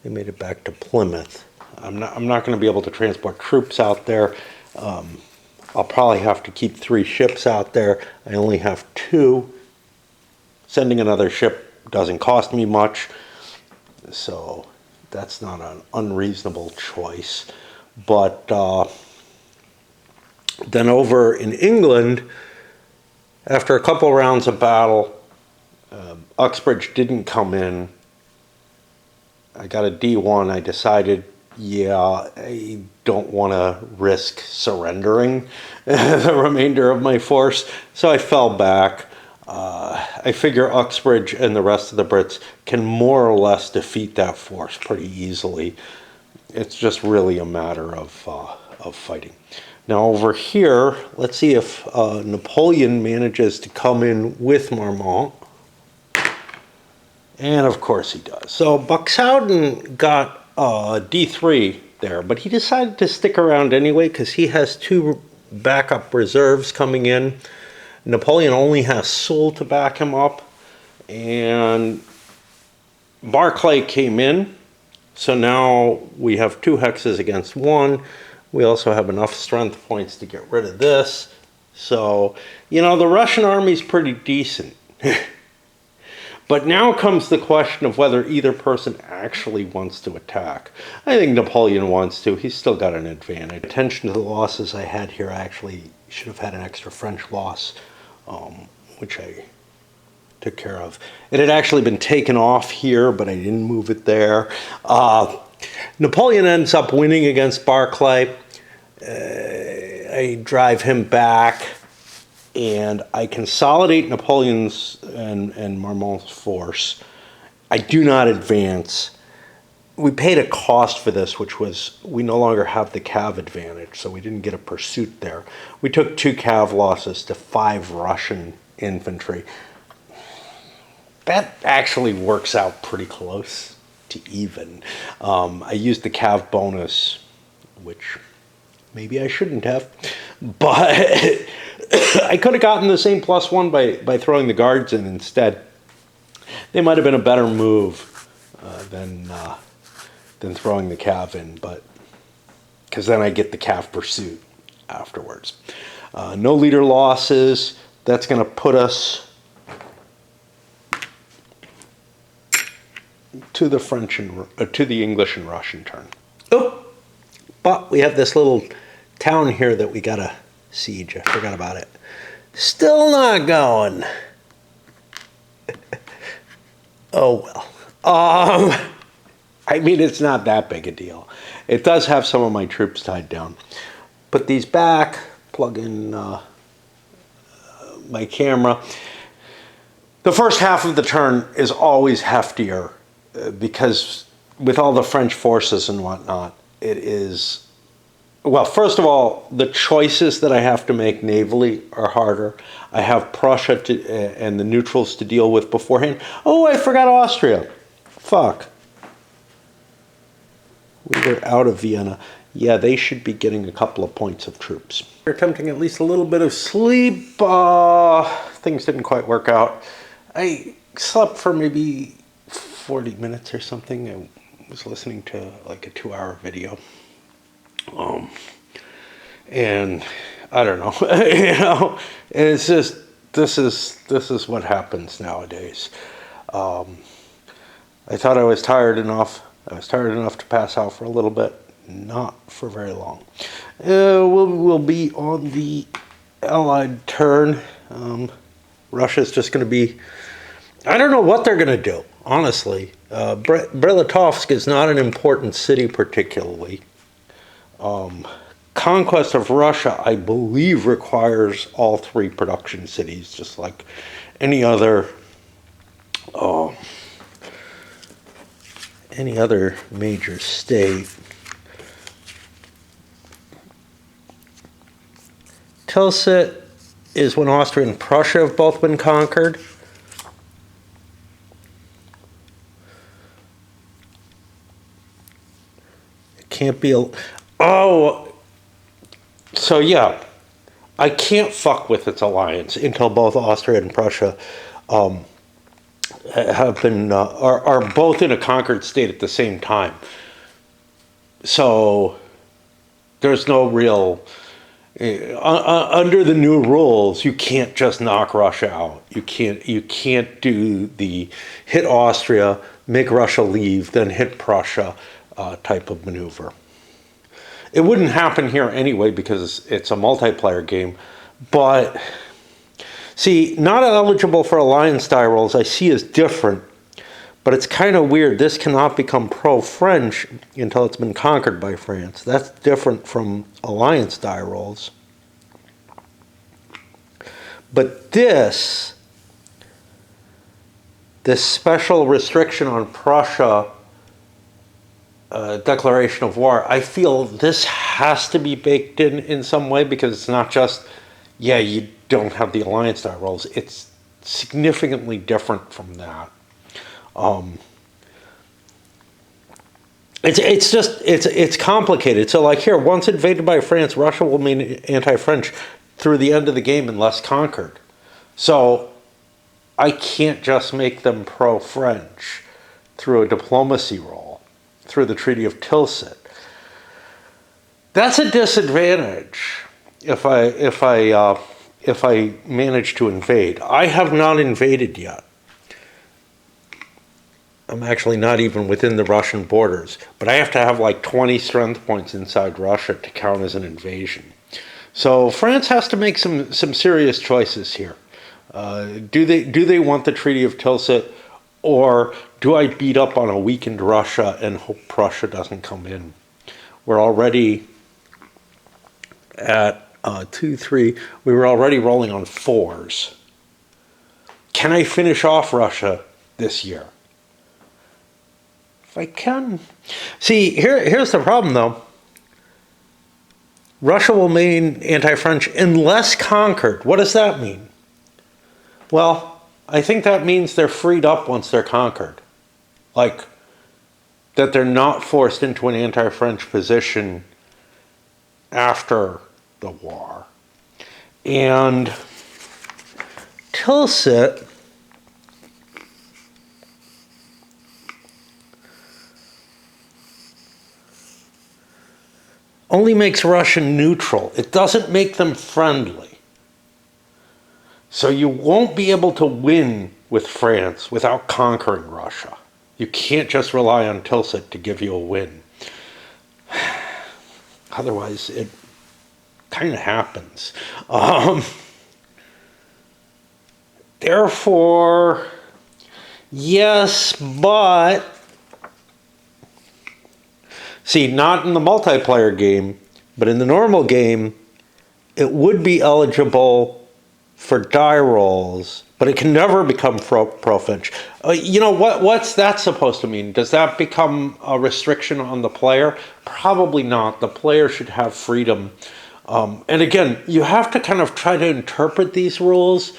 They made it back to Plymouth. I'm not going to be able to transport troops out there. I'll probably have to keep 3 ships out there. I only have 2. Sending another ship doesn't cost me much, so that's not an unreasonable choice. But then over in England, after a couple rounds of battle, Uxbridge didn't come in. I got a D1. I decided, I don't want to risk surrendering the remainder of my force, so I fell back. I figure Uxbridge and the rest of the Brits can more or less defeat that force pretty easily. It's just really a matter of fighting. Now over here, let's see if Napoleon manages to come in with Marmont. And of course he does. So Buxhowden got D3 there, but he decided to stick around anyway because he has 2 backup reserves coming in. Napoleon only has Soule to back him up, and Barclay came in, so now we have 2 hexes against 1. We also have enough strength points to get rid of this. So, the Russian army's pretty decent. But now comes the question of whether either person actually wants to attack. I think Napoleon wants to. He's still got an advantage. Attention to the losses I had here. I actually should have had an extra French loss, which I took care of. It had actually been taken off here, but I didn't move it there. Napoleon ends up winning against Barclay. I drive him back, and I consolidate Napoleon's and Marmont's force. I do not advance. We paid a cost for this, which was we no longer have the cav advantage, so we didn't get a pursuit there. We took 2 cav losses to 5 Russian infantry. That actually works out pretty close to even. I used the cav bonus, which maybe I shouldn't have, but I could have gotten the same +1 by throwing the guards in instead. They might have been a better move than throwing the cav in, but because then I get the cav pursuit afterwards. No leader losses. That's going to put us to the French and to the English and Russian turn. Oh, but we have this little town here that we gotta siege. I forgot about it. Still not going. Oh well. I mean, it's not that big a deal. It does have some of my troops tied down. Put these back. Plug in my camera. The first half of the turn is always heftier because with all the French forces and whatnot, it is, well, first of all, the choices that I have to make navally are harder. I have Prussia and the neutrals to deal with beforehand. Oh, I forgot Austria. Fuck. We were out of Vienna. Yeah, they should be getting a couple of points of troops. We're attempting at least a little bit of sleep. Things didn't quite work out. I slept for maybe 40 minutes or something. I was listening to like a 2-hour video. And I don't know, you know, it's just, this is what happens nowadays. I thought I was tired enough. I was tired enough to pass out for a little bit, not for very long. We'll be on the Allied turn. Russia's just going to be, I don't know what they're going to do, honestly. Brest-Litovsk is not an important city particularly. Conquest of Russia, I believe, requires all 3 production cities, just like any other major state. Tilsit is when Austria and Prussia have both been conquered. It can't be a... Oh, so yeah, I can't fuck with its alliance until both Austria and Prussia have been are both in a conquered state at the same time. So there's no real under the new rules. You can't just knock Russia out. You can't do the hit Austria, make Russia leave, then hit Prussia type of maneuver. It wouldn't happen here anyway because it's a multiplayer game, but see, not eligible for alliance die rolls I see as different, but it's kind of weird. This cannot become pro-French until it's been conquered by France. That's different from alliance die rolls. But this special restriction on Prussia, declaration of war, I feel this has to be baked in some way because it's not just, yeah, you don't have the alliance die rolls. It's significantly different from that. It's complicated. So like here, once invaded by France, Russia will mean anti-French through the end of the game unless conquered. So I can't just make them pro-French through a diplomacy roll, through the Treaty of Tilsit. That's a disadvantage if I manage to invade. I have not invaded yet. I'm actually not even within the Russian borders, but I have to have like 20 strength points inside Russia to count as an invasion. So France has to make some serious choices here. Do they want the Treaty of Tilsit, or do I beat up on a weakened Russia and hope Prussia doesn't come in? We're already at 2, 3. We were already rolling on 4s. Can I finish off Russia this year? If I can. See, here's the problem, though. Russia will remain anti-French unless conquered. What does that mean? Well, I think that means they're freed up once they're conquered. Like, that they're not forced into an anti-French position after the war. And Tilsit only makes Russia neutral. It doesn't make them friendly. So you won't be able to win with France without conquering Russia. You can't just rely on Tilsit to give you a win. Otherwise, it kind of happens. Therefore, yes, but... See, not in the multiplayer game, but in the normal game, it would be eligible for die rolls, but it can never become pro-French. You know, what's that supposed to mean? Does that become a restriction on the player? Probably not. The player should have freedom. And again, you have to kind of try to interpret these rules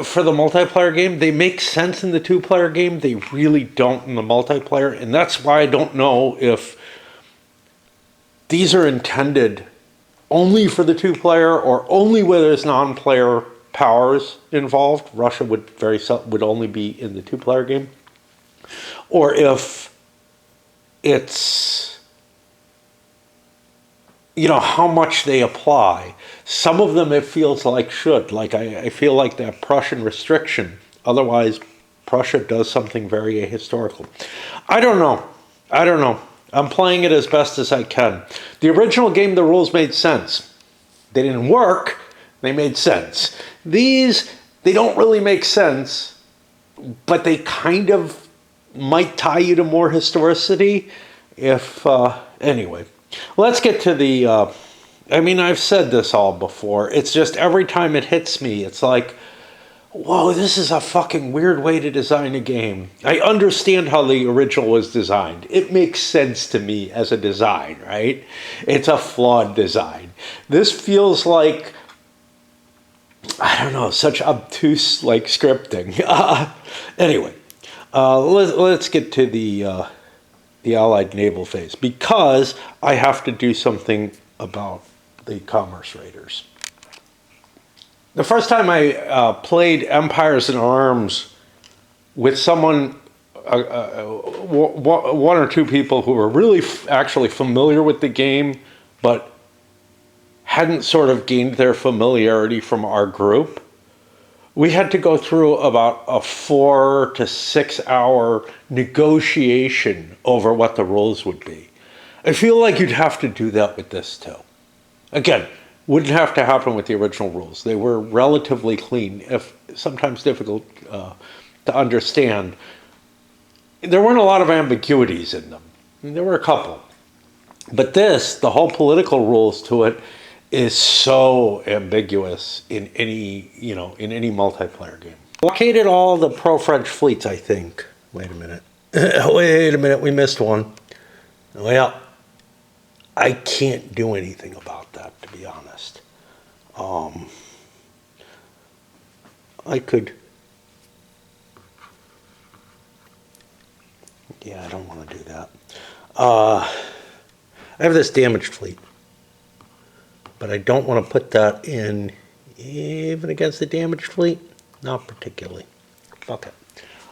for the multiplayer game. They make sense in the two-player game. They really don't in the multiplayer. And that's why I don't know if these are intended only for the two-player or only where there's non-player powers involved. Russia would only be in the two-player game. Or if it's, you know, how much they apply. Some of them it feels like should. Like I feel like that Prussian restriction. Otherwise, Prussia does something very ahistorical. I don't know. I'm playing it as best as I can. The original game, the rules made sense. They didn't work. They made sense. These, they don't really make sense, but they kind of might tie you to more historicity. Anyway, let's get to the, I mean, I've said this all before. It's just every time it hits me, it's like, whoa, this is a fucking weird way to design a game. I understand how the original was designed. It makes sense to me as a design, right? It's a flawed design. This feels like, I don't know, such obtuse like scripting. Anyway, let's get to the Allied naval phase, because I have to do something about the commerce raiders. The first time I played Empires in Arms with someone, one or two people who were really actually familiar with the game, but hadn't sort of gained their familiarity from our group, we had to go through about a 4 to 6 hour negotiation over what the rules would be. I feel like you'd have to do that with this too. Again, wouldn't have to happen with the original rules. They were relatively clean, if sometimes difficult to understand. There weren't a lot of ambiguities in them. I mean, there were a couple. But this, the whole political rules to it, is so ambiguous in any multiplayer game. Blockaded all the pro-French fleets, I think. Wait a minute. Wait a minute, we missed one. Well, I can't do anything about that, to be honest. I could... Yeah, I don't want to do that. I have this damaged fleet, but I don't want to put that in even against the damaged fleet. Not particularly. Fuck it.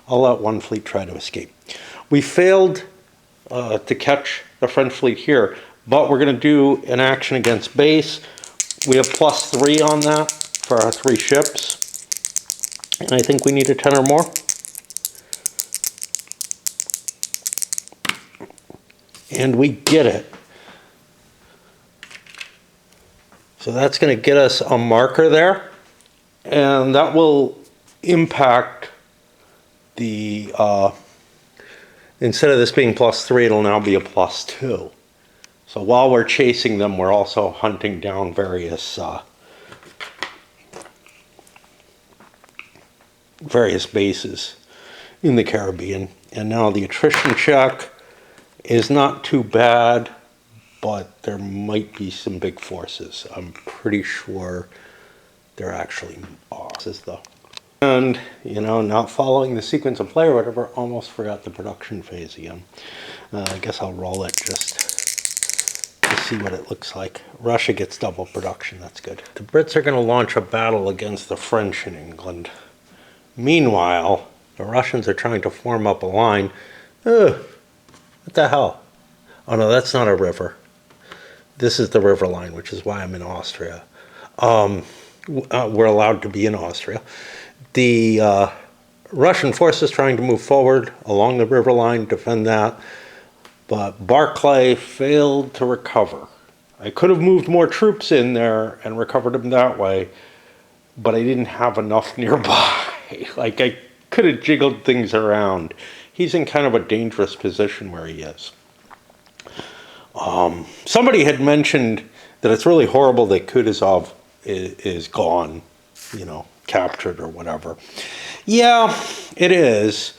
I'll let one fleet try to escape. We failed to catch the French fleet here, but we're going to do an action against base. We have +3 on that for our 3 ships, and I think we need a 10 or more. And we get it. So that's going to get us a marker there, and that will impact the, instead of this being +3, it'll now be a +2. So while we're chasing them, we're also hunting down various bases in the Caribbean. And now the attrition check is not too bad, but there might be some big forces. I'm pretty sure there actually are, though. And, you know, not following the sequence of play or whatever, almost forgot the production phase again. I guess I'll roll it just to see what it looks like. Russia gets double production, that's good. The Brits are going to launch a battle against the French in England. Meanwhile, the Russians are trying to form up a line. Ugh, what the hell? Oh no, that's not a river. This is the river line, which is why I'm in Austria. We're allowed to be in Austria. The Russian forces trying to move forward along the river line, defend that, but Barclay failed to recover. I could have moved more troops in there and recovered them that way, but I didn't have enough nearby. Like, I could have jiggled things around. He's in kind of a dangerous position where he is. Somebody had mentioned that it's really horrible that Kutuzov is gone, you know, captured or whatever. Yeah, it is,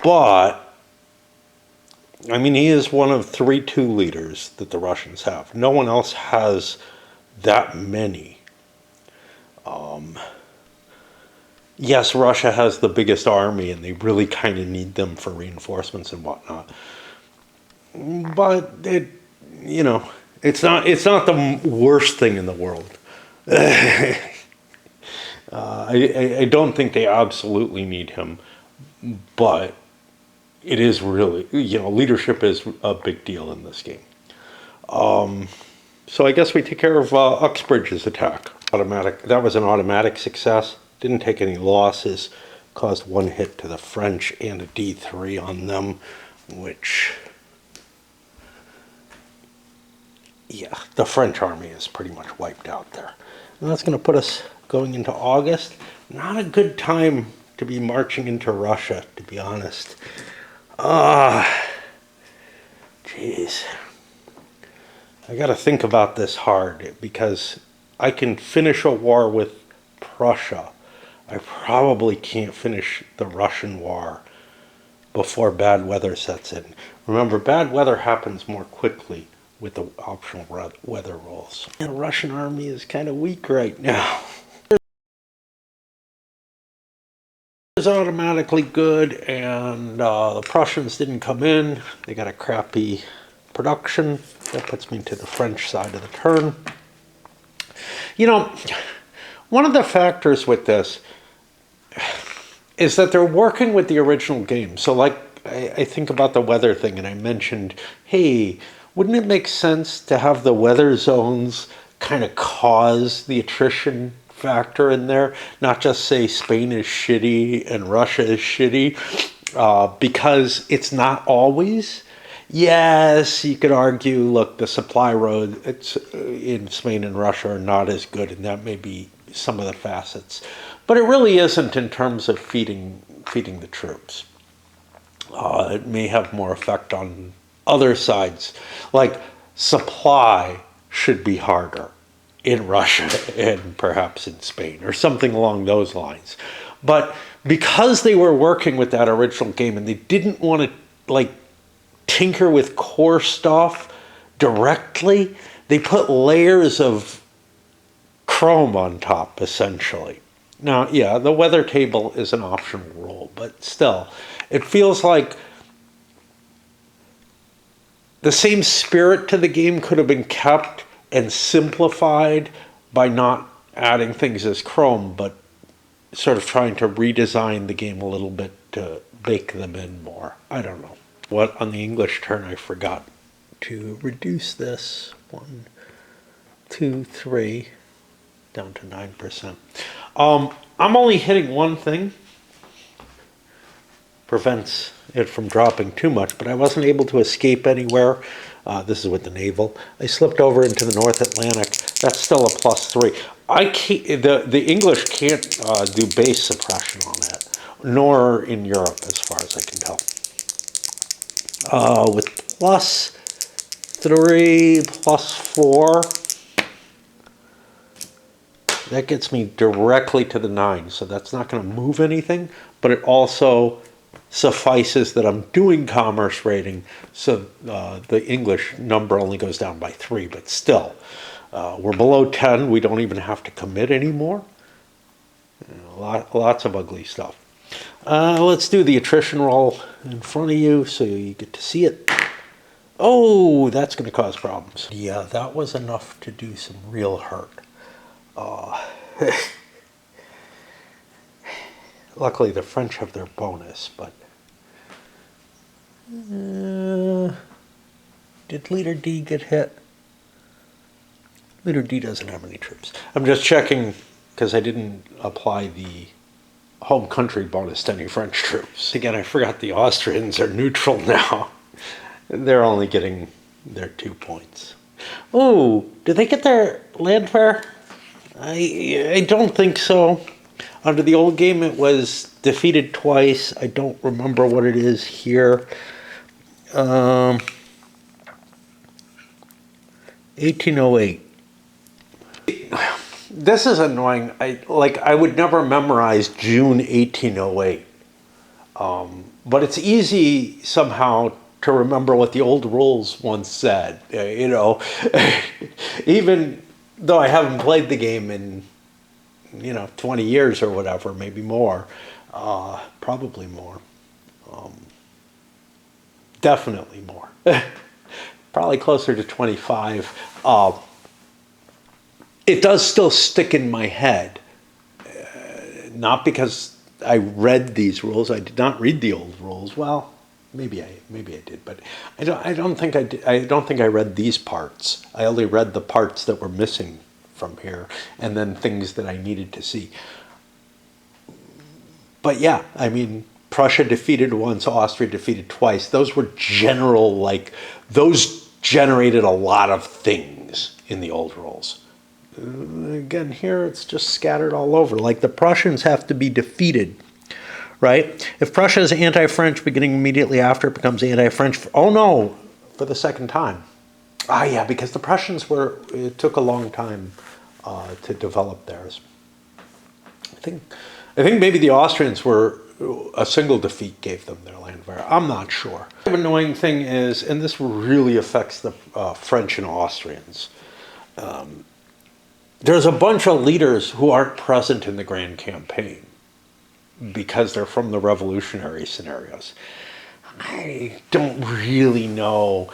but I mean, he is one of 3 2 leaders that the Russians have. No one else has that many. Yes, Russia has the biggest army, and they really kind of need them for reinforcements and whatnot. But it, you know, it's not the worst thing in the world. I don't think they absolutely need him, but it is really, you know, leadership is a big deal in this game. So I guess we take care of Uxbridge's attack. Automatic. That was an automatic success. Didn't take any losses. Caused 1 hit to the French and a D3 on them, which, yeah, the French army is pretty much wiped out there. And that's going to put us going into August. Not a good time to be marching into Russia, to be honest. Jeez. I got to think about this hard, because I can finish a war with Prussia. I probably can't finish the Russian war before bad weather sets in. Remember, bad weather happens more quickly with the optional weather rules. The Russian army is kind of weak right now. It's automatically good, and the Prussians didn't come in. They got a crappy production. That puts me to the French side of the turn. You know, one of the factors with this is that they're working with the original game. So, like, I think about the weather thing, and I mentioned, hey, wouldn't it make sense to have the weather zones kind of cause the attrition factor in there? Not just say Spain is shitty and Russia is shitty, because it's not always. Yes, you could argue, look, the supply roads in Spain and Russia are not as good, and that may be some of the facets. But it really isn't in terms of feeding the troops. It may have more effect on other sides. Like, supply should be harder in Russia and perhaps in Spain, or something along those lines. But because they were working with that original game and they didn't want to, like, tinker with core stuff directly, they put layers of chrome on top, essentially. Now, yeah, the weather table is an optional rule, but still, it feels like the same spirit to the game could have been kept and simplified by not adding things as chrome, but sort of trying to redesign the game a little bit to bake them in more. I don't know. What, on the English turn, I forgot to reduce this. 1, 2, 3, down to 9%. I'm only hitting one thing. Prevents it from dropping too much, but I wasn't able to escape anywhere. This is with the Naval. I slipped over into the North Atlantic. That's still a +3. I can't, the English can't do base suppression on it, nor in Europe, as far as I can tell. With +3 3 plus 4. That gets me directly to the 9, so that's not going to move anything, but it also suffices that I'm doing commerce rating, so the English number only goes down by 3, but still, we're below 10. We don't even have to commit anymore. Lots of ugly stuff. Let's do the attrition roll in front of you so you get to see it. Oh, that's going to cause problems. Yeah, that was enough to do some real hurt. Luckily, the French have their bonus, but did Leader D get hit? Leader D doesn't have any troops. I'm just checking because I didn't apply the home country bonus to any French troops. Again, I forgot the Austrians are neutral now. They're only getting their 2 points. Oh, did they get their landfare? I don't think so. Under the old game, it was defeated twice. I don't remember what it is here. 1808. This is annoying. I would never memorize June 1808. But it's easy somehow to remember what the old rules once said. Even though I haven't played the game in 20 years or whatever, maybe more, probably more, definitely more, probably closer to 25. It does still stick in my head, not because I read these rules. I did not read the old rules. Well, maybe I did, but I don't think I did. I don't think I read these parts. I only read the parts that were missing from here, and then things that I needed to see. But yeah, I mean, Prussia defeated once, Austria defeated twice. Those were general, those generated a lot of things in the old rules. Again, here it's just scattered all over. Like the Prussians have to be defeated, right? If Prussia is anti-French beginning immediately after, it becomes anti-French. Oh no, for the second time. Ah, yeah, because the Prussians it took a long time to develop theirs. I think maybe the Austrians were, a single defeat gave them their landwehr. I'm not sure. The annoying thing is, and this really affects the French and Austrians, there's a bunch of leaders who aren't present in the Grand Campaign because they're from the revolutionary scenarios. I don't really know,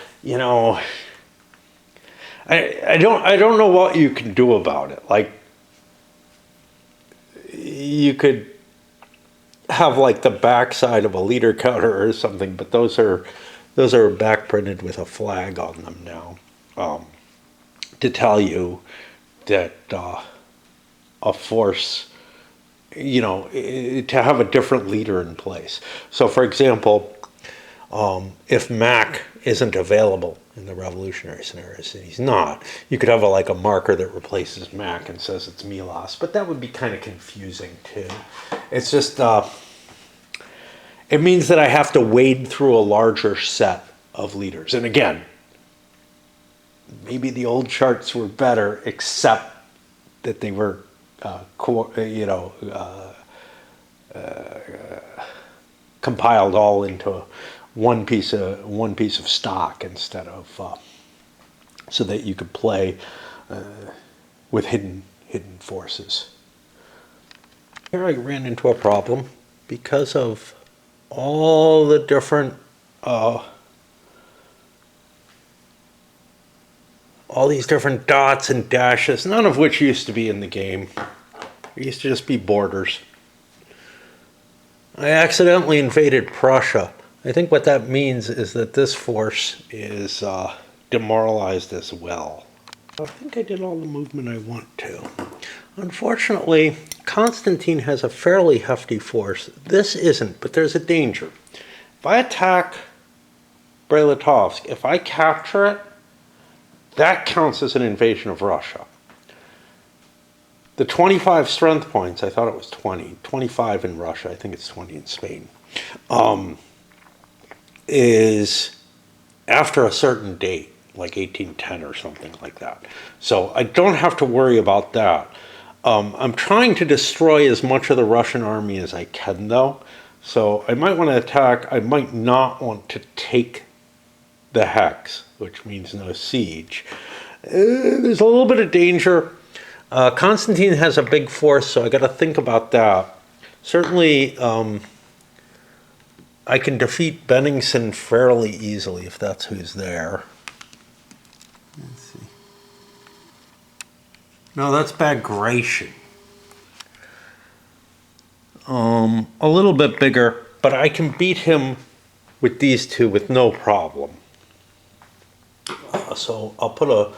I don't know what you can do about it. Like, you could have the backside of a leader counter or something, but those are back printed with a flag on them now, to tell you that a force, to have a different leader in place. So, for example, if Mac isn't available in the revolutionary scenarios, and he's not, you could have a marker that replaces Mac and says it's Milas, but that would be kind of confusing too. It's just, it means that I have to wade through a larger set of leaders. And again, maybe the old charts were better, except that they were, compiled all into one piece of stock instead of so that you could play with hidden forces. Here I ran into a problem because of all the different all these different dots and dashes, none of which used to be in the game. It used to just be borders. I accidentally invaded Prussia. I think what that means is that this force is demoralized as well. I think I did all the movement I want to. Unfortunately, Constantine has a fairly hefty force. This isn't, but there's a danger. If I attack Brest-Litovsk, if I capture it, that counts as an invasion of Russia. The 25 strength points, I thought it was 20, 25 in Russia, I think it's 20 in Spain, is after a certain date. like 1810 or something like that. So I don't have to worry about that. I'm trying to destroy as much of the Russian army as I can, though. So I might want to attack. I might not want to take the hex, which means no siege. There's a little bit of danger. Constantine has a big force, so I got to think about that. Certainly, I can defeat Benningsen fairly easily if that's who's there. Let's see. No, that's Bagration. A little bit bigger, but I can beat him with these two with no problem. So I'll put a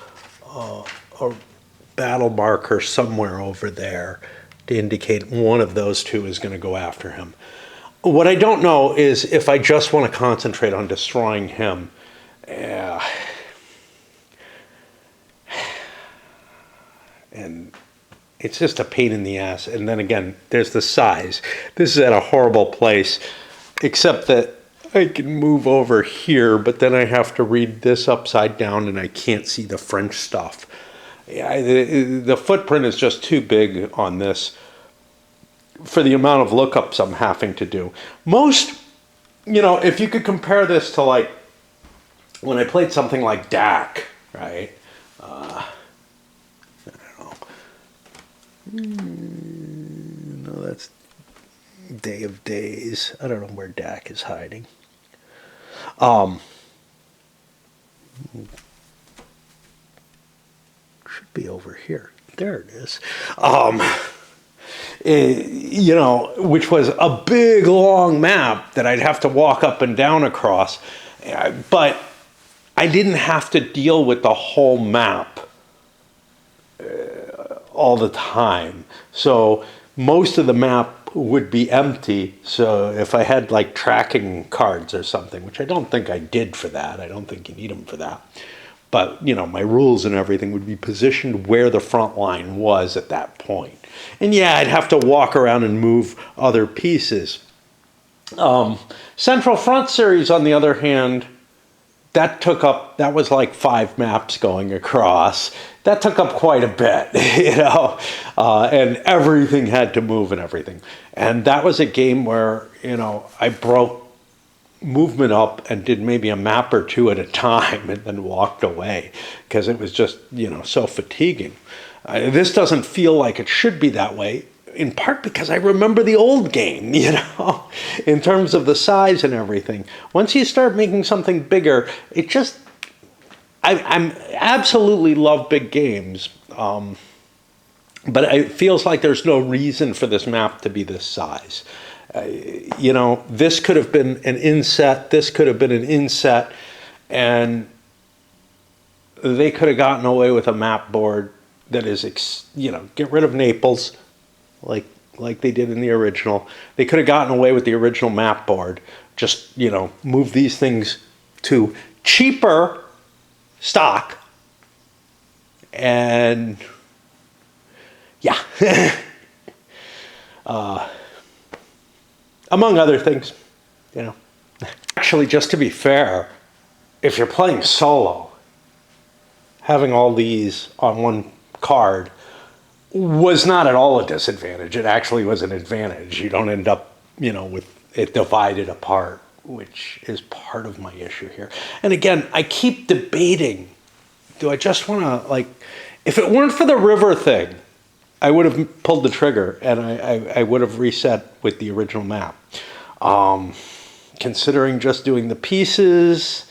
battle marker somewhere over there to indicate one of those two is going to go after him. What I don't know is if I just want to concentrate on destroying him. And it's just a pain in the ass. And then again, there's the size. This is at a horrible place, except that I can move over here, but then I have to read this upside down and I can't see the French stuff. The footprint is just too big on this for the amount of lookups I'm having to do. Most, if you could compare this to like when I played something like DAC, right? I don't know. No, that's Day of Days. I don't know where DAC is hiding. Should be over here. There it is. Which was a big, long map that I'd have to walk up and down across. But I didn't have to deal with the whole map all the time. So most of the map would be empty. So if I had like tracking cards or something, which I don't think I did for that. I don't think you need them for that. But, my rules and everything would be positioned where the front line was at that point. And yeah, I'd have to walk around and move other pieces. Central Front Series, on the other hand, that was like 5 maps going across. That took up quite a bit, and everything had to move and everything. And that was a game where, I broke movement up and did maybe a map or two at a time and then walked away because it was just, so fatiguing. This doesn't feel like it should be that way, in part because I remember the old game, in terms of the size and everything. Once you start making something bigger, it just, I'm absolutely love big games, but it feels like there's no reason for this map to be this size. This could have been an inset, this could have been an inset, and they could have gotten away with a map board that is, get rid of Naples, like they did in the original. They could have gotten away with the original map board, just, move these things to cheaper stock, and yeah. Among other things, Actually, just to be fair, if you're playing solo, having all these on one card was not at all a disadvantage. It actually was an advantage. You don't end up, with it divided apart, which is part of my issue here. And again, I keep debating, do I just want to, if it weren't for the river thing, I would have pulled the trigger and I would have reset with the original map. Considering just doing the pieces,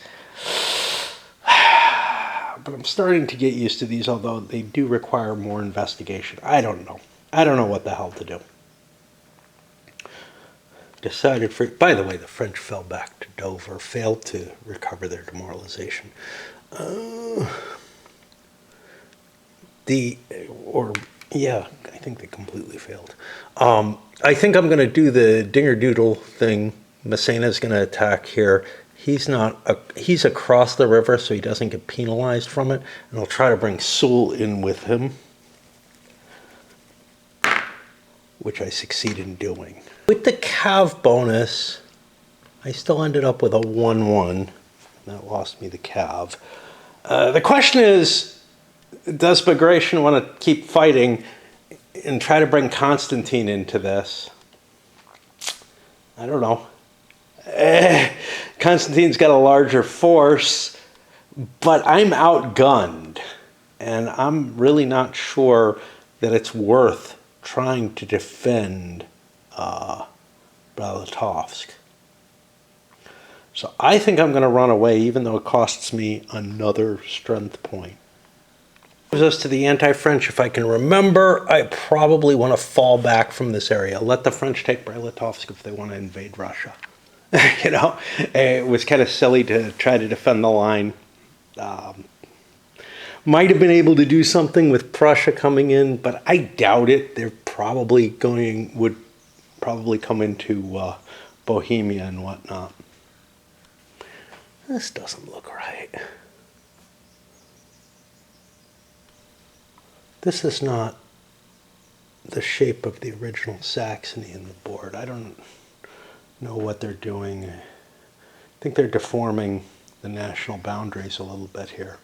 but I'm starting to get used to these, although they do require more investigation. I don't know. I don't know what the hell to do. Decided for, by the way, the French fell back to Dover, failed to recover their demoralization. Yeah, I think they completely failed. I think I'm going to do the Dinger Doodle thing. Massena's going to attack here. He's across the river, so he doesn't get penalized from it. And I'll try to bring Soule in with him, which I succeed in doing. With the Cav bonus, I still ended up with a 1-1. That lost me the Cav. The question is, does Bagration want to keep fighting and try to bring Constantine into this? I don't know. Constantine's got a larger force, but I'm outgunned, and I'm really not sure that it's worth trying to defend Brest-Litovsk. So I think I'm going to run away, even though it costs me another strength point. Moves us to the anti-French. If I can remember, I probably want to fall back from this area. Let the French take Brest-Litovsk if they want to invade Russia. You know, it was kind of silly to try to defend the line. Might have been able to do something with Prussia coming in, but I doubt it. They're probably would probably come into Bohemia and whatnot. This doesn't look right. This is not the shape of the original Saxony in the board. I don't know what they're doing. I think they're deforming the national boundaries a little bit here.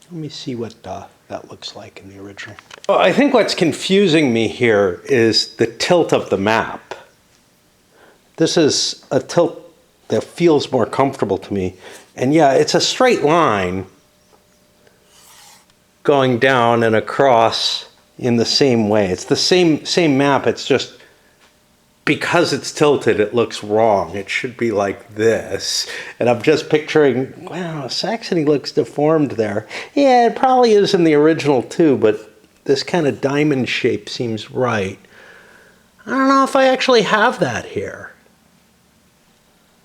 Let me see what that looks like in the original. Well, I think what's confusing me here is the tilt of the map. This is a tilt that feels more comfortable to me. And yeah, it's a straight line going down and across in the same way. It's the same map, it's just because it's tilted, it looks wrong. It should be like this. And I'm just picturing, wow, Saxony looks deformed there. Yeah, it probably is in the original too, but this kind of diamond shape seems right. I don't know if I actually have that here.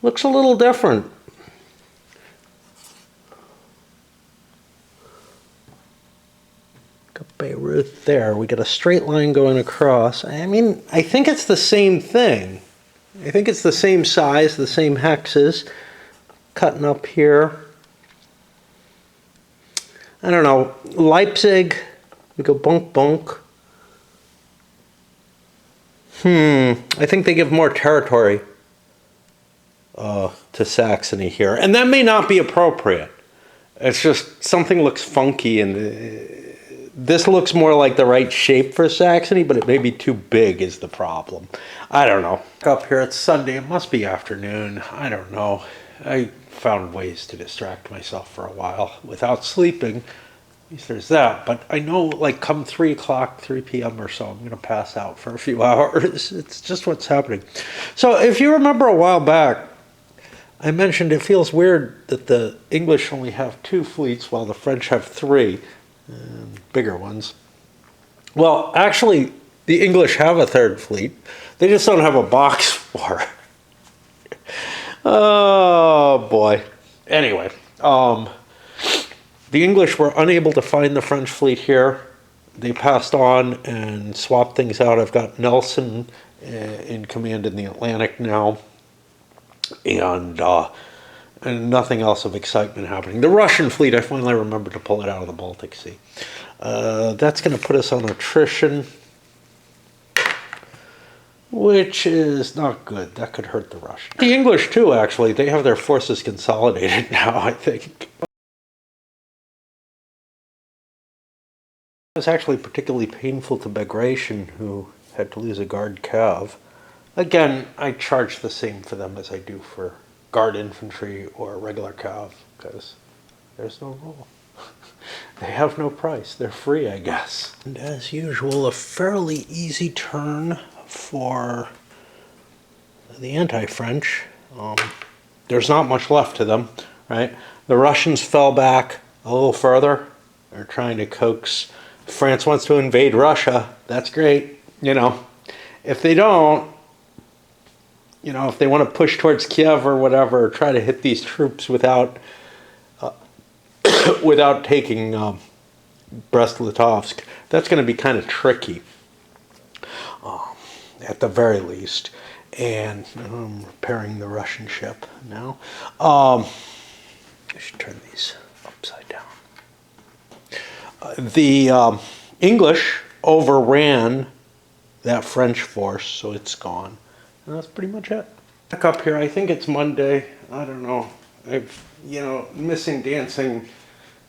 Looks a little different. Got Beirut there. We got a straight line going across. I mean, I think it's the same thing. I think it's the same size, the same hexes. Cutting up here. I don't know. Leipzig, we go bunk bunk. I think they give more territory to Saxony here. And that may not be appropriate. It's just something looks funky, and this looks more like the right shape for Saxony, but it may be too big is the problem. I don't know. Up here, it's Sunday. It must be afternoon. I don't know. I found ways to distract myself for a while without sleeping. At least there's that. But I know, like, come 3 o'clock, 3 p.m. or so, I'm going to pass out for a few hours. It's just what's happening. So if you remember a while back, I mentioned it feels weird that the English only have 2 fleets while the French have 3, bigger ones. Well, actually, the English have a 3rd fleet. They just don't have a box for it. Oh, boy. Anyway, the English were unable to find the French fleet here. They passed on and swapped things out. I've got Nelson in command in the Atlantic now. And nothing else of excitement happening. The Russian fleet, I finally remembered to pull it out of the Baltic Sea. That's going to put us on attrition, which is not good. That could hurt the Russians. The English, too, actually. They have their forces consolidated now, I think. It was actually particularly painful to Bagration, who had to lose a guard cav. Again, I charge the same for them as I do for guard infantry or regular cav, because there's no rule. They have no price. They're free, I guess. And as usual, a fairly easy turn for the anti-French. There's not much left to them, right? The Russians fell back a little further. They're trying to coax. France wants to invade Russia. That's great. You know, if they don't, you know, if they want to push towards Kiev or whatever, or try to hit these troops without without taking Brest-Litovsk, that's going to be kind of tricky, at the very least. And I'm repairing the Russian ship now. I should turn these upside down. The English overran that French force, so it's gone. And that's pretty much it. Back up here, I think it's Monday. I don't know. Missing dancing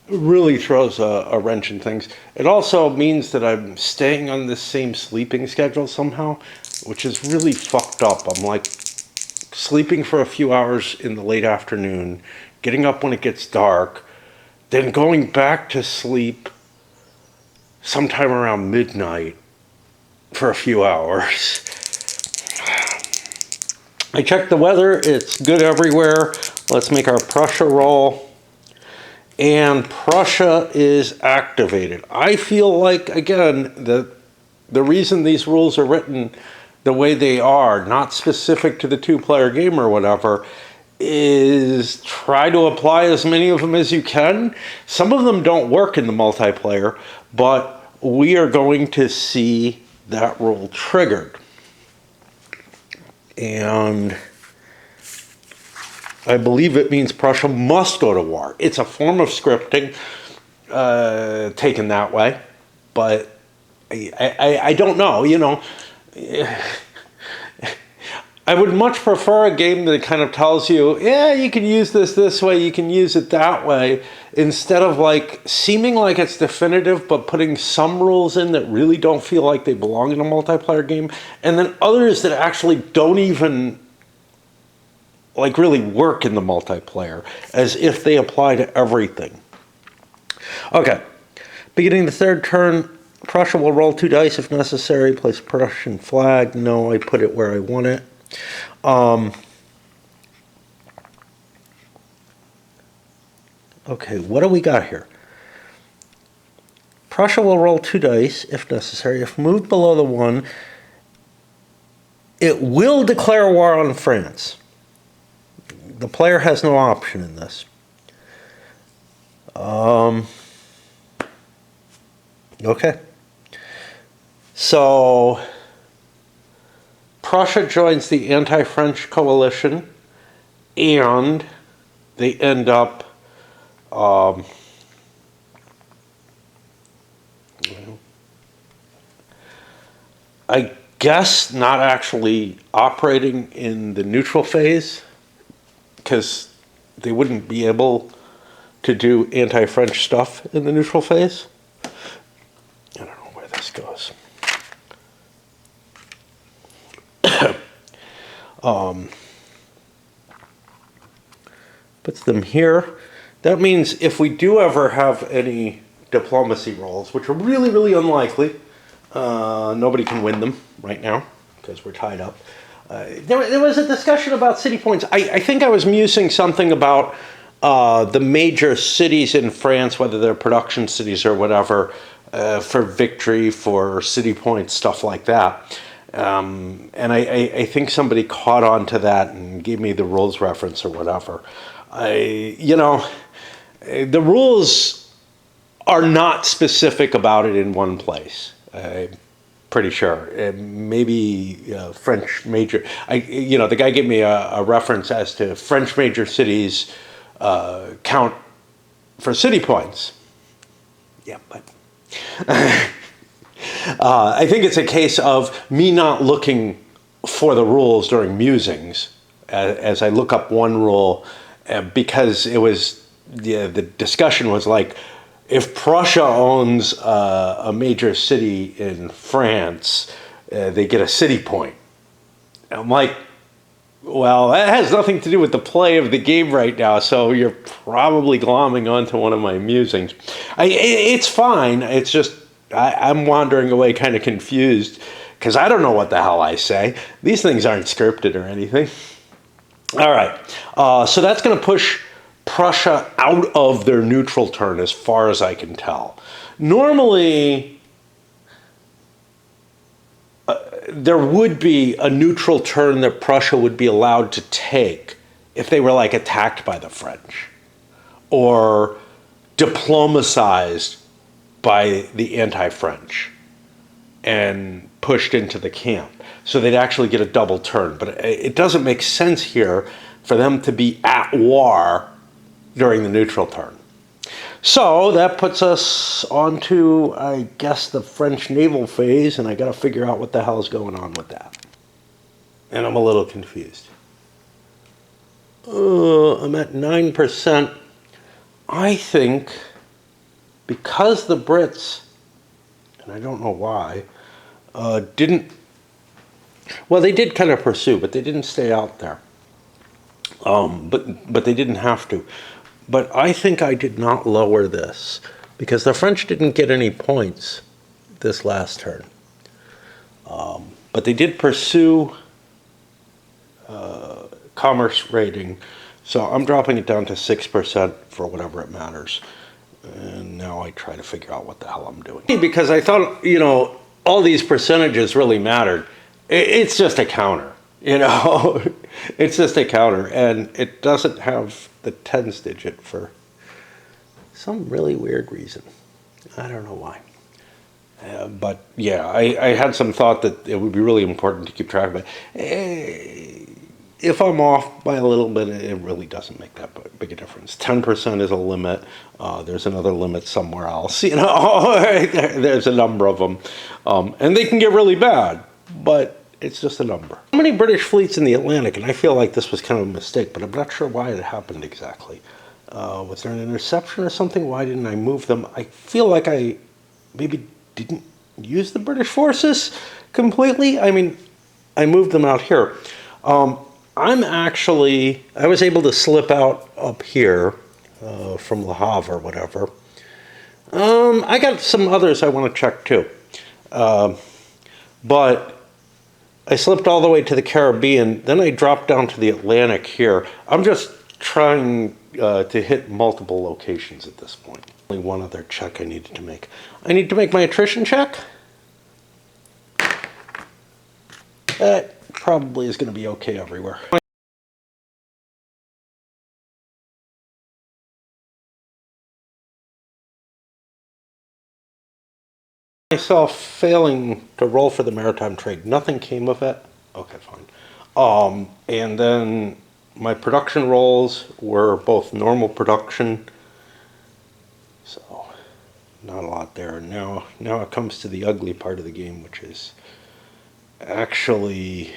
really throws a wrench in things. It also means that I'm staying on the same sleeping schedule somehow, which is really fucked up. I'm like sleeping for a few hours in the late afternoon, getting up when it gets dark, then going back to sleep sometime around midnight for a few hours. I checked the weather. It's good everywhere. Let's make our Prussia roll. And Prussia is activated. I feel like, again, the reason these rules are written the way they are, not specific to the two-player game or whatever, is try to apply as many of them as you can. Some of them don't work in the multiplayer, but we are going to see that rule triggered. And I believe it means Prussia must go to war. It's a form of scripting taken that way, but I don't know, I would much prefer a game that kind of tells you, yeah, you can use this way, you can use it that way, instead of like seeming like it's definitive, but putting some rules in that really don't feel like they belong in a multiplayer game, and then others that actually don't even like really work in the multiplayer, as if they apply to everything. Okay, beginning the third turn, Prussia will roll 2 dice if necessary, place a Prussian flag. No, I put it where I want it. Okay, what do we got here? Prussia will roll 2 dice if necessary. If moved below the 1, it will declare war on France. The player has no option in this. Okay. So Prussia joins the anti-French coalition, and they end up I guess not actually operating in the neutral phase, because they wouldn't be able to do anti-French stuff in the neutral phase. I don't know where this goes. Puts them here. That means if we do ever have any diplomacy rolls, which are really, really unlikely, nobody can win them right now because we're tied up. There was a discussion about city points. I think I was musing something about the major cities in France, whether they're production cities or whatever, for victory, for city points, stuff like that. And I think somebody caught on to that and gave me the rules reference or whatever. The rules are not specific about it in one place. Pretty sure. Maybe French major. The guy gave me a reference as to French major cities count for city points. Yeah, but I think it's a case of me not looking for the rules during musings as I look up one rule, because it was the discussion was like, if Prussia owns a major city in France, they get a city point. And I'm like, well, that has nothing to do with the play of the game right now, so you're probably glomming onto one of my musings. It's fine. It's just I'm wandering away kind of confused because I don't know what the hell I say. These things aren't scripted or anything. All right. So that's going to push Prussia out of their neutral turn as far as I can tell. Normally, there would be a neutral turn that Prussia would be allowed to take if they were like attacked by the French or diplomatized by the anti-French and pushed into the camp. So they'd actually get a double turn. But it doesn't make sense here for them to be at war during the neutral turn. So that puts us onto, I guess, the French naval phase, and I got to figure out what the hell is going on with that. And I'm a little confused. I'm at 9%. I think because the Brits, and I don't know why, didn't, well, they did kind of pursue, but they didn't stay out there. But they didn't have to. But I think I did not lower this because the French didn't get any points this last turn. But they did pursue commerce rating. So I'm dropping it down to 6% for whatever it matters. And now I try to figure out what the hell I'm doing. Because I thought, all these percentages really mattered. It's just a counter, It's just a counter. And it doesn't have the tens digit for some really weird reason. I don't know why. But yeah, I had some thought that it would be really important to keep track of it. If I'm off by a little bit, it really doesn't make that big a difference. 10% is a limit. There's another limit somewhere else. There's a number of them. And they can get really bad, but it's just a number. How many British fleets in the Atlantic? And I feel like this was kind of a mistake, but I'm not sure why it happened exactly. Was there an interception or something? Why didn't I move them? I feel like I maybe didn't use the British forces completely. I mean, I moved them out here. I was able to slip out up here from Le Havre or whatever. I got some others I want to check too. But I slipped all the way to the Caribbean, then I dropped down to the Atlantic here. I'm just trying to hit multiple locations at this point. Only one other check I needed to make. I need to make my attrition check. That probably is going to be okay everywhere. Myself failing to roll for the maritime trade. Nothing came of it. Okay, fine. And then my production rolls were both normal production, so not a lot there. Now it comes to the ugly part of the game, which is actually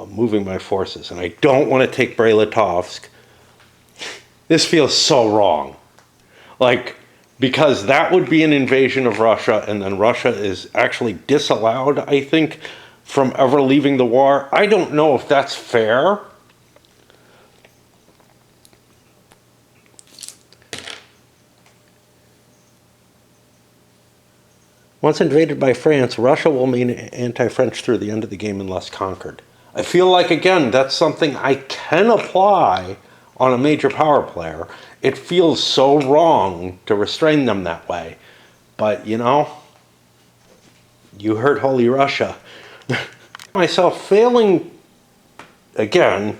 moving my forces. And I don't want to take Brest-Litovsk. This feels so wrong. Because that would be an invasion of Russia, and then Russia is actually disallowed, I think, from ever leaving the war. I don't know if that's fair. Once invaded by France, Russia will remain anti-French through the end of the game unless conquered. I feel like, again, that's something I can apply on a major power player. It feels so wrong to restrain them that way. But, you heard Holy Russia. Myself failing, again,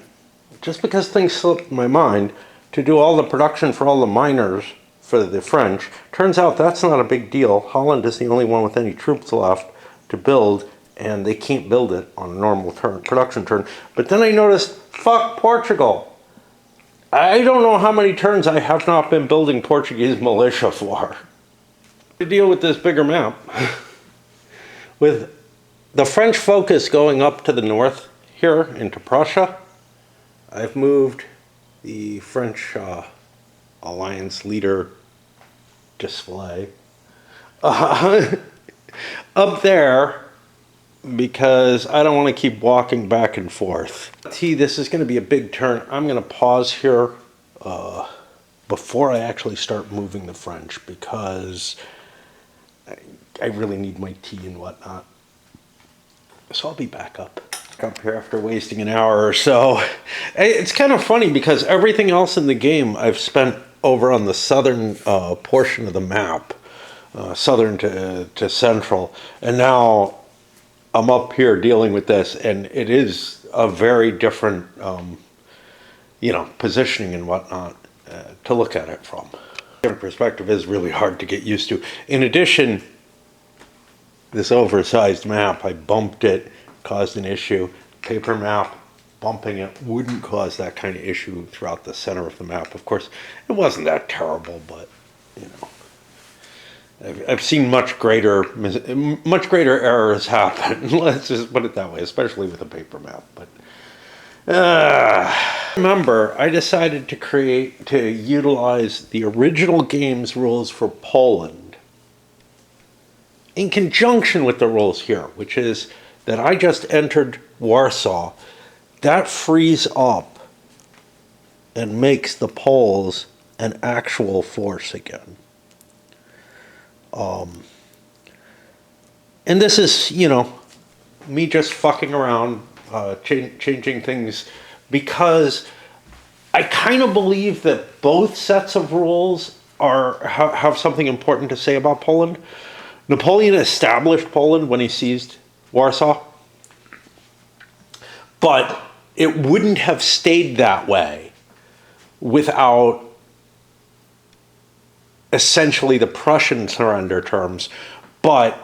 just because things slipped my mind, to do all the production for all the miners for the French. Turns out that's not a big deal. Holland is the only one with any troops left to build, and they can't build it on a normal production turn. But then I noticed, fuck Portugal. I don't know how many turns I have not been building Portuguese militia for. To deal with this bigger map. With the French focus going up to the north here into Prussia, I've moved the French alliance leader display up there because I don't want to keep walking back and forth. This is going to be a big turn. I'm going to pause here before I actually start moving the French because I really need my tea and whatnot. So I'll be back up here after wasting an hour or so. It's kind of funny because everything else in the game I've spent over on the southern portion of the map, southern to central, and now I'm up here dealing with this, and it is a very different, positioning and whatnot to look at it from. Different perspective is really hard to get used to. In addition, this oversized map, I bumped it, caused an issue. Paper map, bumping it wouldn't cause that kind of issue throughout the center of the map. Of course, it wasn't that terrible, but I've seen much greater errors happen. Let's just put it that way, especially with a paper map. But Remember, I decided to utilize the original game's rules for Poland in conjunction with the rules here, which is that I just entered Warsaw. That frees up and makes the Poles an actual force again. And this is, me just fucking around, changing things, because I kind of believe that both sets of rules have something important to say about Poland. Napoleon established Poland when he seized Warsaw, but it wouldn't have stayed that way without essentially the Prussian surrender terms, but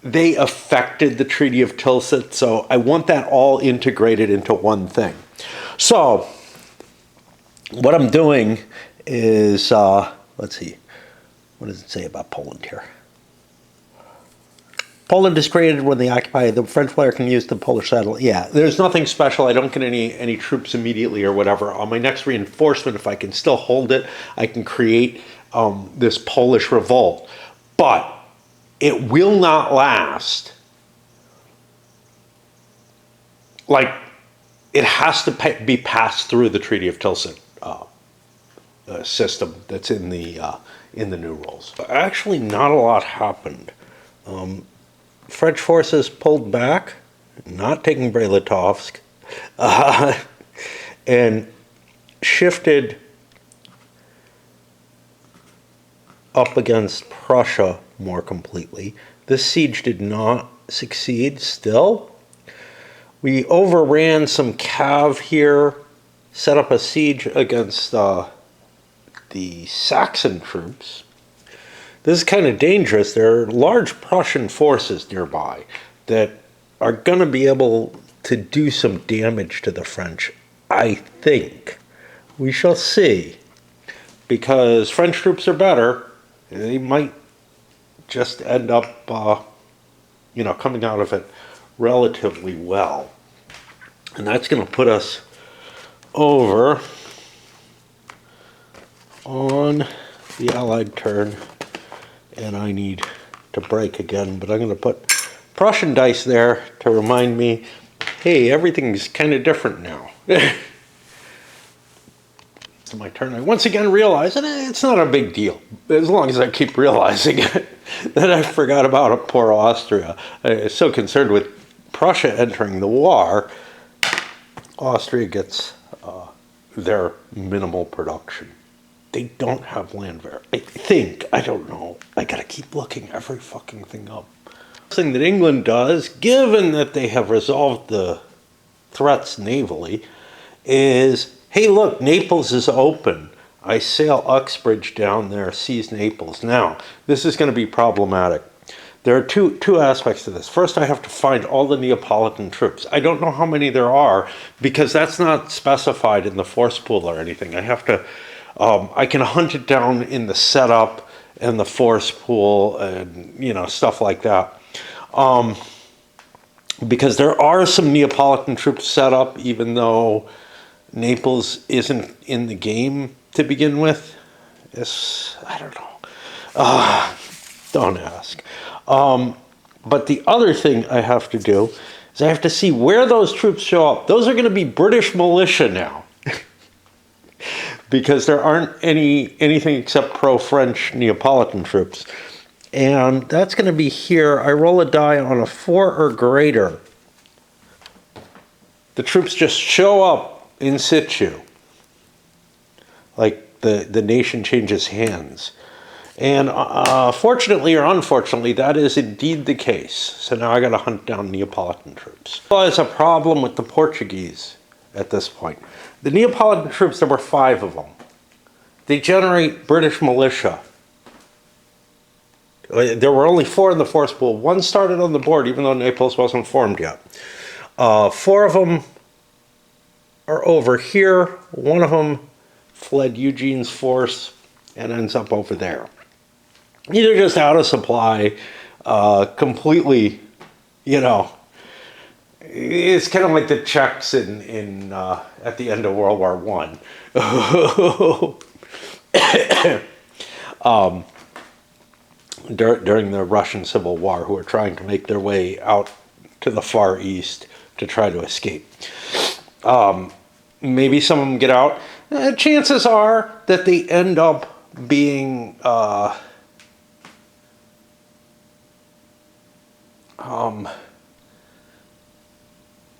they affected the Treaty of Tilsit, so I want that all integrated into one thing. So, what I'm doing is, let's see, what does it say about Poland here? Poland is created when they occupy. The French player can use the Polish saddle. Yeah, there's nothing special. I don't get any troops immediately or whatever. On my next reinforcement, if I can still hold it, I can create this Polish revolt. But it will not last. Like, it has to be passed through the Treaty of Tilsit system that's in the new rules. Actually, not a lot happened. French forces pulled back, not taking Brest-Litovsk, and shifted up against Prussia more completely. This siege did not succeed still. We overran some cav here, set up a siege against the Saxon troops. This is kind of dangerous. There are large Prussian forces nearby that are going to be able to do some damage to the French, I think. We shall see. Because French troops are better. They might just end up, coming out of it relatively well. And that's going to put us over on the Allied turn. And I need to break again, but I'm going to put Prussian dice there to remind me, hey, everything's kind of different now. It's my turn. I once again realize that it's not a big deal, as long as I keep realizing it, that I forgot about poor Austria. I was so concerned with Prussia entering the war. Austria gets their minimal production. They don't have landwehr. I think. I don't know. I gotta keep looking every fucking thing up. The thing that England does, given that they have resolved the threats navally, is, hey, look, Naples is open. I sail Uxbridge down there, seize Naples. Now, this is going to be problematic. There are two aspects to this. First, I have to find all the Neapolitan troops. I don't know how many there are, because that's not specified in the force pool or anything. I have to... I can hunt it down in the setup and the force pool and, stuff like that. Because there are some Neapolitan troops set up, even though Naples isn't in the game to begin with. I don't know. Don't ask. But the other thing I have to do is I have to see where those troops show up. Those are going to be British militia now. Because there aren't anything except pro-French Neapolitan troops. And that's going to be here. I roll a die on a 4 or greater. The troops just show up in situ. Like the nation changes hands. And fortunately or unfortunately, that is indeed the case. So now I got to hunt down Neapolitan troops. Well, there's a problem with the Portuguese at this point. The Neapolitan troops, there were 5 of them. They generate British militia. There were only 4 in the force pool. 1 started on the board, even though Naples wasn't formed yet. 4 of them are over here. 1 of them fled Eugene's force and ends up over there. Either just out of supply, completely, It's kind of like the Czechs in at the end of World War One. During the Russian Civil War, who are trying to make their way out to the Far East to try to escape. Maybe some of them get out. Chances are that they end up being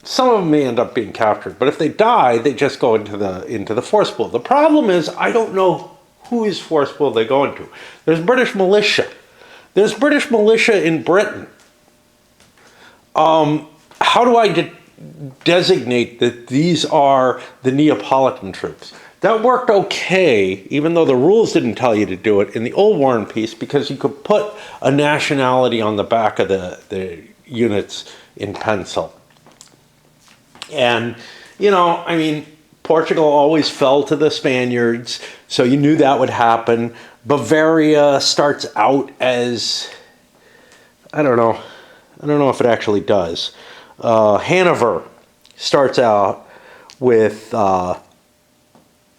some of them may end up being captured, but if they die, they just go into the force pool. The problem is I don't know whose force pool they go into. There's British militia. There's British militia in Britain. How do I designate that these are the Neapolitan troops? That worked okay, even though the rules didn't tell you to do it in the old War and Peace, because you could put a nationality on the back of the units in pencil. And, I mean, Portugal always fell to the Spaniards, so you knew that would happen. Bavaria starts out as, I don't know if it actually does. Hanover starts out with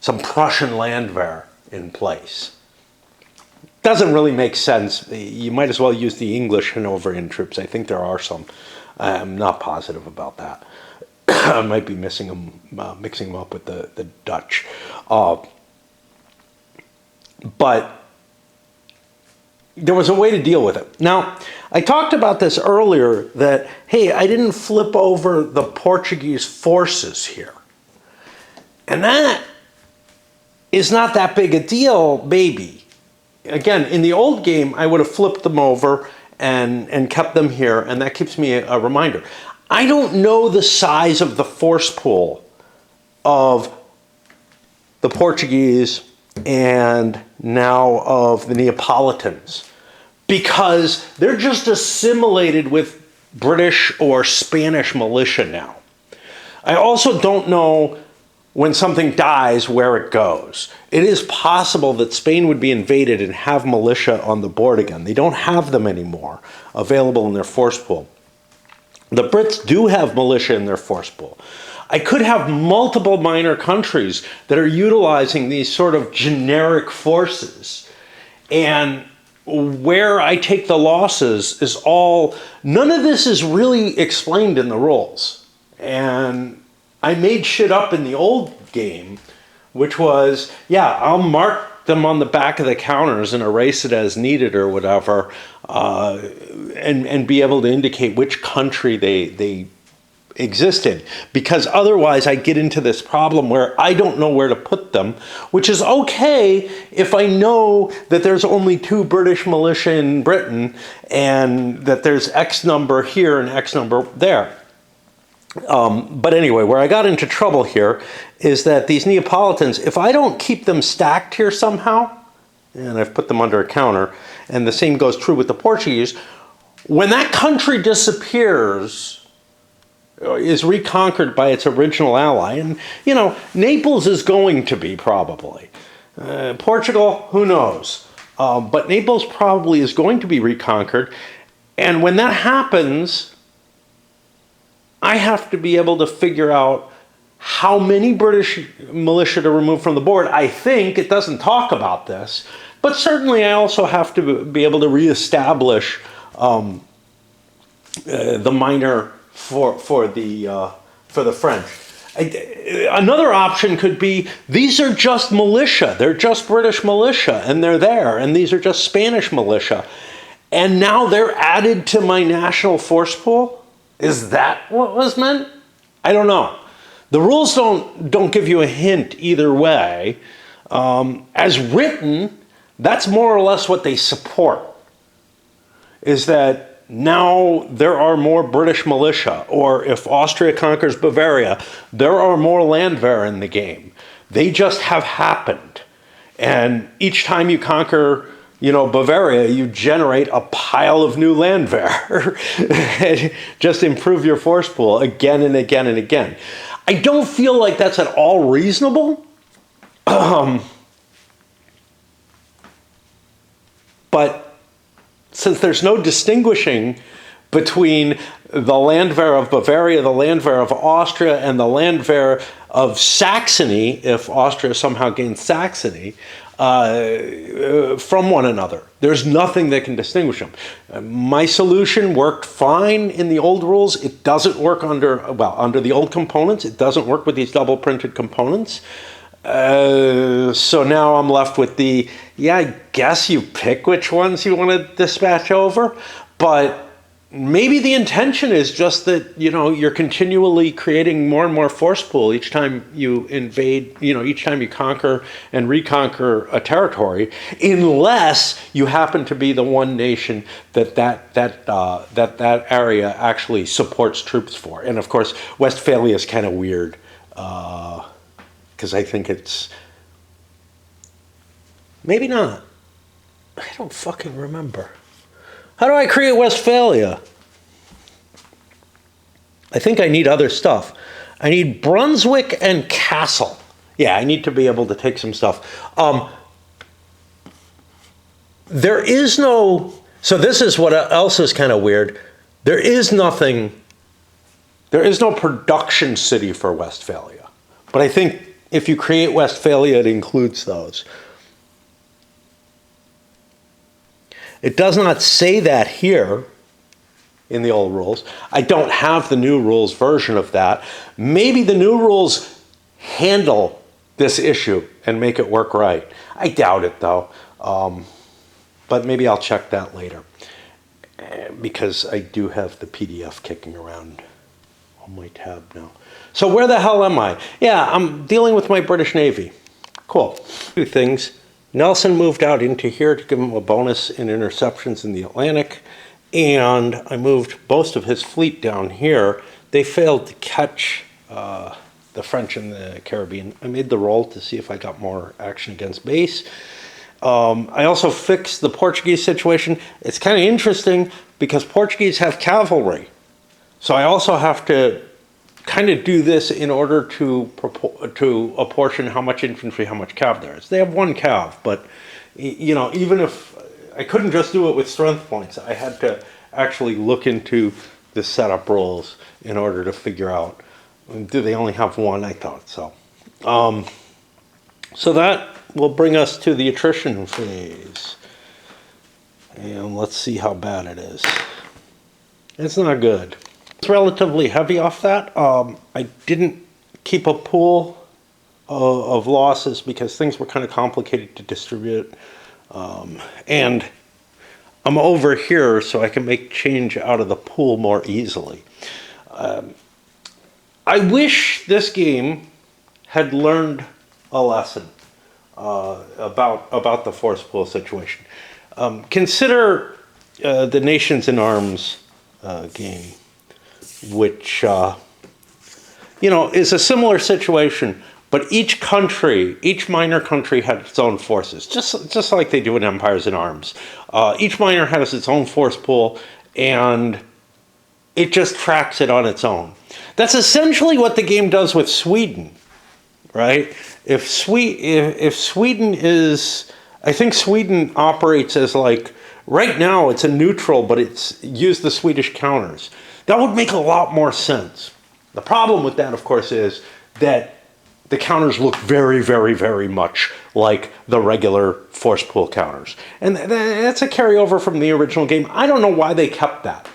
some Prussian landwehr in place. Doesn't really make sense. You might as well use the English Hanoverian troops. I think there are some. I'm not positive about that. I might be mixing them up with the Dutch. But there was a way to deal with it. Now, I talked about this earlier that, hey, I didn't flip over the Portuguese forces here. And that is not that big a deal, maybe. Again, in the old game, I would have flipped them over and kept them here, and that keeps me a reminder. I don't know the size of the force pool of the Portuguese and now of the Neapolitans, because they're just assimilated with British or Spanish militia now. I also don't know when something dies where it goes. It is possible that Spain would be invaded and have militia on the board again. They don't have them anymore available in their force pool. The Brits do have militia in their force pool. I could have multiple minor countries that are utilizing these sort of generic forces. And where I take the losses is none of this is really explained in the rules. And I made shit up in the old game, which was, I'll mark them on the back of the counters and erase it as needed or whatever, and be able to indicate which country they exist in. Because otherwise I get into this problem where I don't know where to put them, which is okay if I know that there's only 2 British militia in Britain and that there's X number here and X number there. But anyway, where I got into trouble here is that these Neapolitans, if I don't keep them stacked here somehow, and I've put them under a counter, and the same goes true with the Portuguese, when that country disappears, is reconquered by its original ally, and, Naples is going to be probably. Portugal, who knows? But Naples probably is going to be reconquered, and when that happens, I have to be able to figure out how many British militia to remove from the board. I think it doesn't talk about this, but certainly I also have to be able to reestablish the minor for the French. Another option could be these are just militia. They're just British militia, and they're there, and these are just Spanish militia, and now they're added to my national force pool. Is that what was meant? I don't know. The rules don't give you a hint either way. As written, that's more or less what they support, is that now there are more British militia, or if Austria conquers Bavaria, there are more landwehr in the game. They just have happened. And each time you conquer Bavaria, you generate a pile of new landwehr. Just improve your force pool again and again and again. I don't feel like that's at all reasonable. But since there's no distinguishing between the Landwehr of Bavaria, the Landwehr of Austria, and the Landwehr of Saxony, if Austria somehow gains Saxony, from one another. There's nothing that can distinguish them. My solution worked fine in the old rules. It doesn't work under the old components. It doesn't work with these double printed components. So now I'm left with I guess you pick which ones you want to dispatch over, but maybe the intention is just that, you're continually creating more and more force pool each time you invade, each time you conquer and reconquer a territory, unless you happen to be the one nation that area actually supports troops for. And of course, Westphalia is kind of weird, because I think it's, maybe not. I don't fucking remember. How do I create Westphalia? I think I need other stuff. I need Brunswick and Castle. Yeah, I need to be able to take some stuff. There is no... So this is what else is kind of weird. There is no production city for Westphalia. But I think if you create Westphalia, it includes those. It does not say that here in the old rules. I don't have the new rules version of that. Maybe the new rules handle this issue and make it work right. I doubt it, though. But maybe I'll check that later, because I do have the PDF kicking around on my tab now. So where the hell am I? Yeah, I'm dealing with my British Navy. Cool. Two things. Nelson moved out into here to give him a bonus in interceptions in the Atlantic, and I moved most of his fleet down here. They failed to catch the French in the Caribbean. I made the roll to see if I got more action against base. I also fixed the Portuguese situation. It's kind of interesting because Portuguese have cavalry. So I also have to kind of do this in order to apportion how much infantry, how much cav there is. They have one cav, but even if I couldn't just do it with strength points, I had to actually look into the setup rules in order to figure out, do they only have one? I thought so. So that will bring us to the attrition phase. And let's see how bad it is. It's not good. It's relatively heavy off that. I didn't keep a pool of losses because things were kind of complicated to distribute. And I'm over here so I can make change out of the pool more easily. I wish this game had learned a lesson about the force pool situation. Consider the Nations in Arms game, which is a similar situation, but each minor country had its own forces, just like they do in Empires in Arms. Each minor has its own force pool, and it just tracks it on its own. That's essentially what the game does with Sweden, right? If Sweden is, I think Sweden operates as like, right now it's a neutral, but it's used the Swedish counters. That would make a lot more sense. The problem with that, of course, is that the counters look very, very, very much like the regular force pool counters. And that's a carryover from the original game. I don't know why they kept that.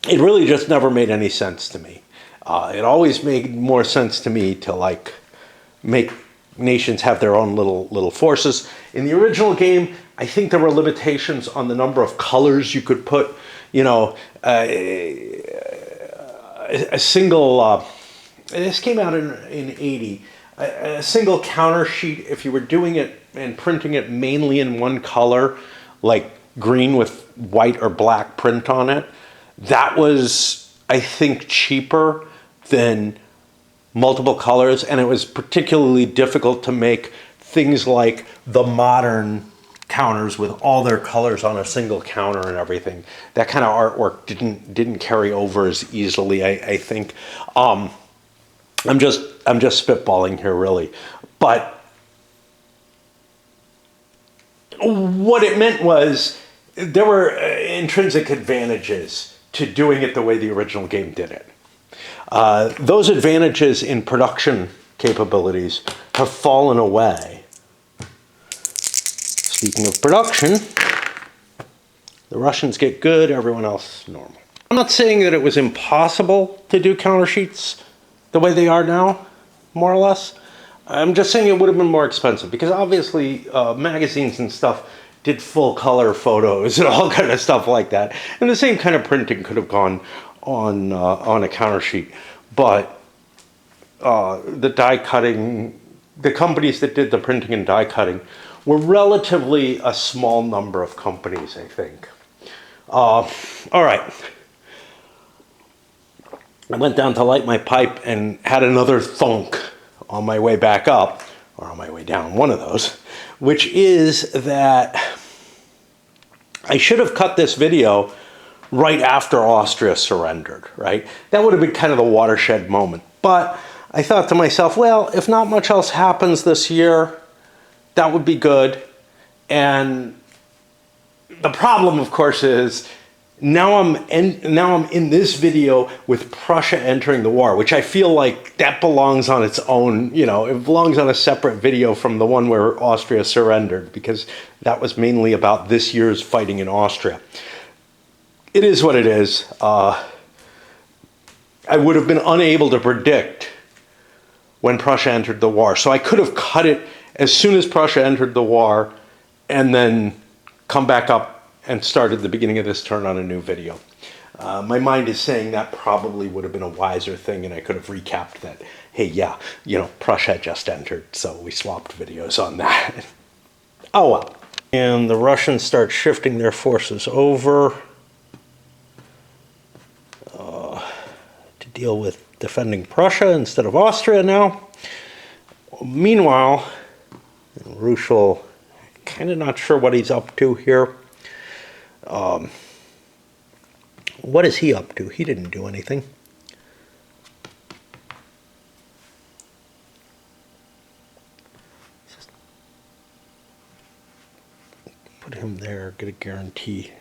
It really just never made any sense to me. It always made more sense to me to make nations have their own little forces. In the original game, I think there were limitations on the number of colors you could put. A single, this came out in 80, a single counter sheet, if you were doing it and printing it mainly in one color, like green with white or black print on it, that was, I think, cheaper than multiple colors, and it was particularly difficult to make things like the modern counters with all their colors on a single counter and everything. That kind of artwork didn't carry over as easily, I think. I'm just spitballing here, really. But what it meant was there were intrinsic advantages to doing it the way the original game did it. Those advantages in production capabilities have fallen away. Speaking of production, the Russians get good, everyone else normal. I'm not saying that it was impossible to do counter sheets the way they are now, more or less. I'm just saying it would have been more expensive because obviously magazines and stuff did full color photos and all kind of stuff like that. And the same kind of printing could have gone on a counter sheet. But the die cutting, the companies that did the printing and die cutting were relatively a small number of companies, I think. All right. I went down to light my pipe and had another thunk on my way back up, or on my way down, one of those, which is that I should have cut this video right after Austria surrendered, right? That would have been kind of the watershed moment. But I thought to myself, well, if not much else happens this year, that would be good. And the problem, of course, is now I'm in this video with Prussia entering the war, which I feel like that belongs on its own, you know, it belongs on a separate video from the one where Austria surrendered, because that was mainly about this year's fighting in Austria. It is what it is. I would have been unable to predict when Prussia entered the war. So I could have cut it as soon as Prussia entered the war and then come back up and started the beginning of this turn on a new video. My mind is saying that probably would have been a wiser thing, and I could have recapped that, hey, yeah, you know, Prussia just entered, so we swapped videos on that. Oh well. And the Russians start shifting their forces over to deal with defending Prussia instead of Austria now. Meanwhile, Ruschel, kind of not sure what he's up to here. What is he up to? He didn't do anything. Just put him there, get a guarantee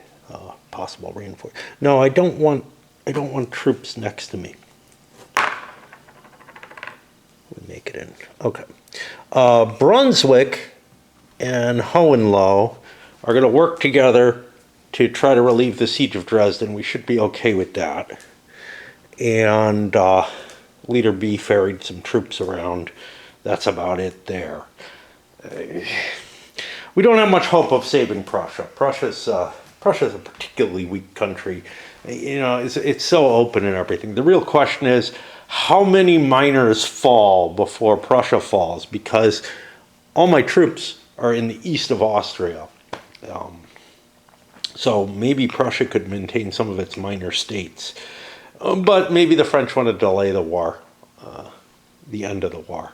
possible reinforcement. No, I don't want troops next to me. We make it in. Okay. Brunswick and Hohenlohe are going to work together to try to relieve the siege of Dresden. We should be okay with that. And Leader B ferried some troops around. That's about it there. We don't have much hope of saving Prussia. Prussia's a particularly weak country. You know, it's so open and everything. The real question is, how many miners fall before Prussia falls? Because all my troops are in the east of Austria. So maybe Prussia could maintain some of its minor states. But maybe the French want to delay the war, the end of the war.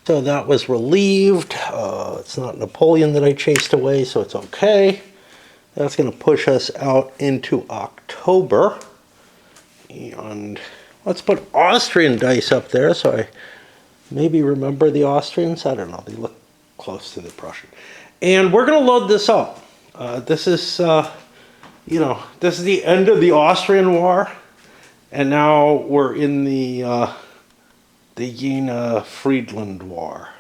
So that was relieved. It's not Napoleon that I chased away, so it's okay. That's going to push us out into October. And let's put Austrian dice up there so I maybe remember the Austrians. I don't know. They look close to the Prussian. And we're going to load this up. This is, this is the end of the Austrian War. And now we're in the Jena-Friedland War.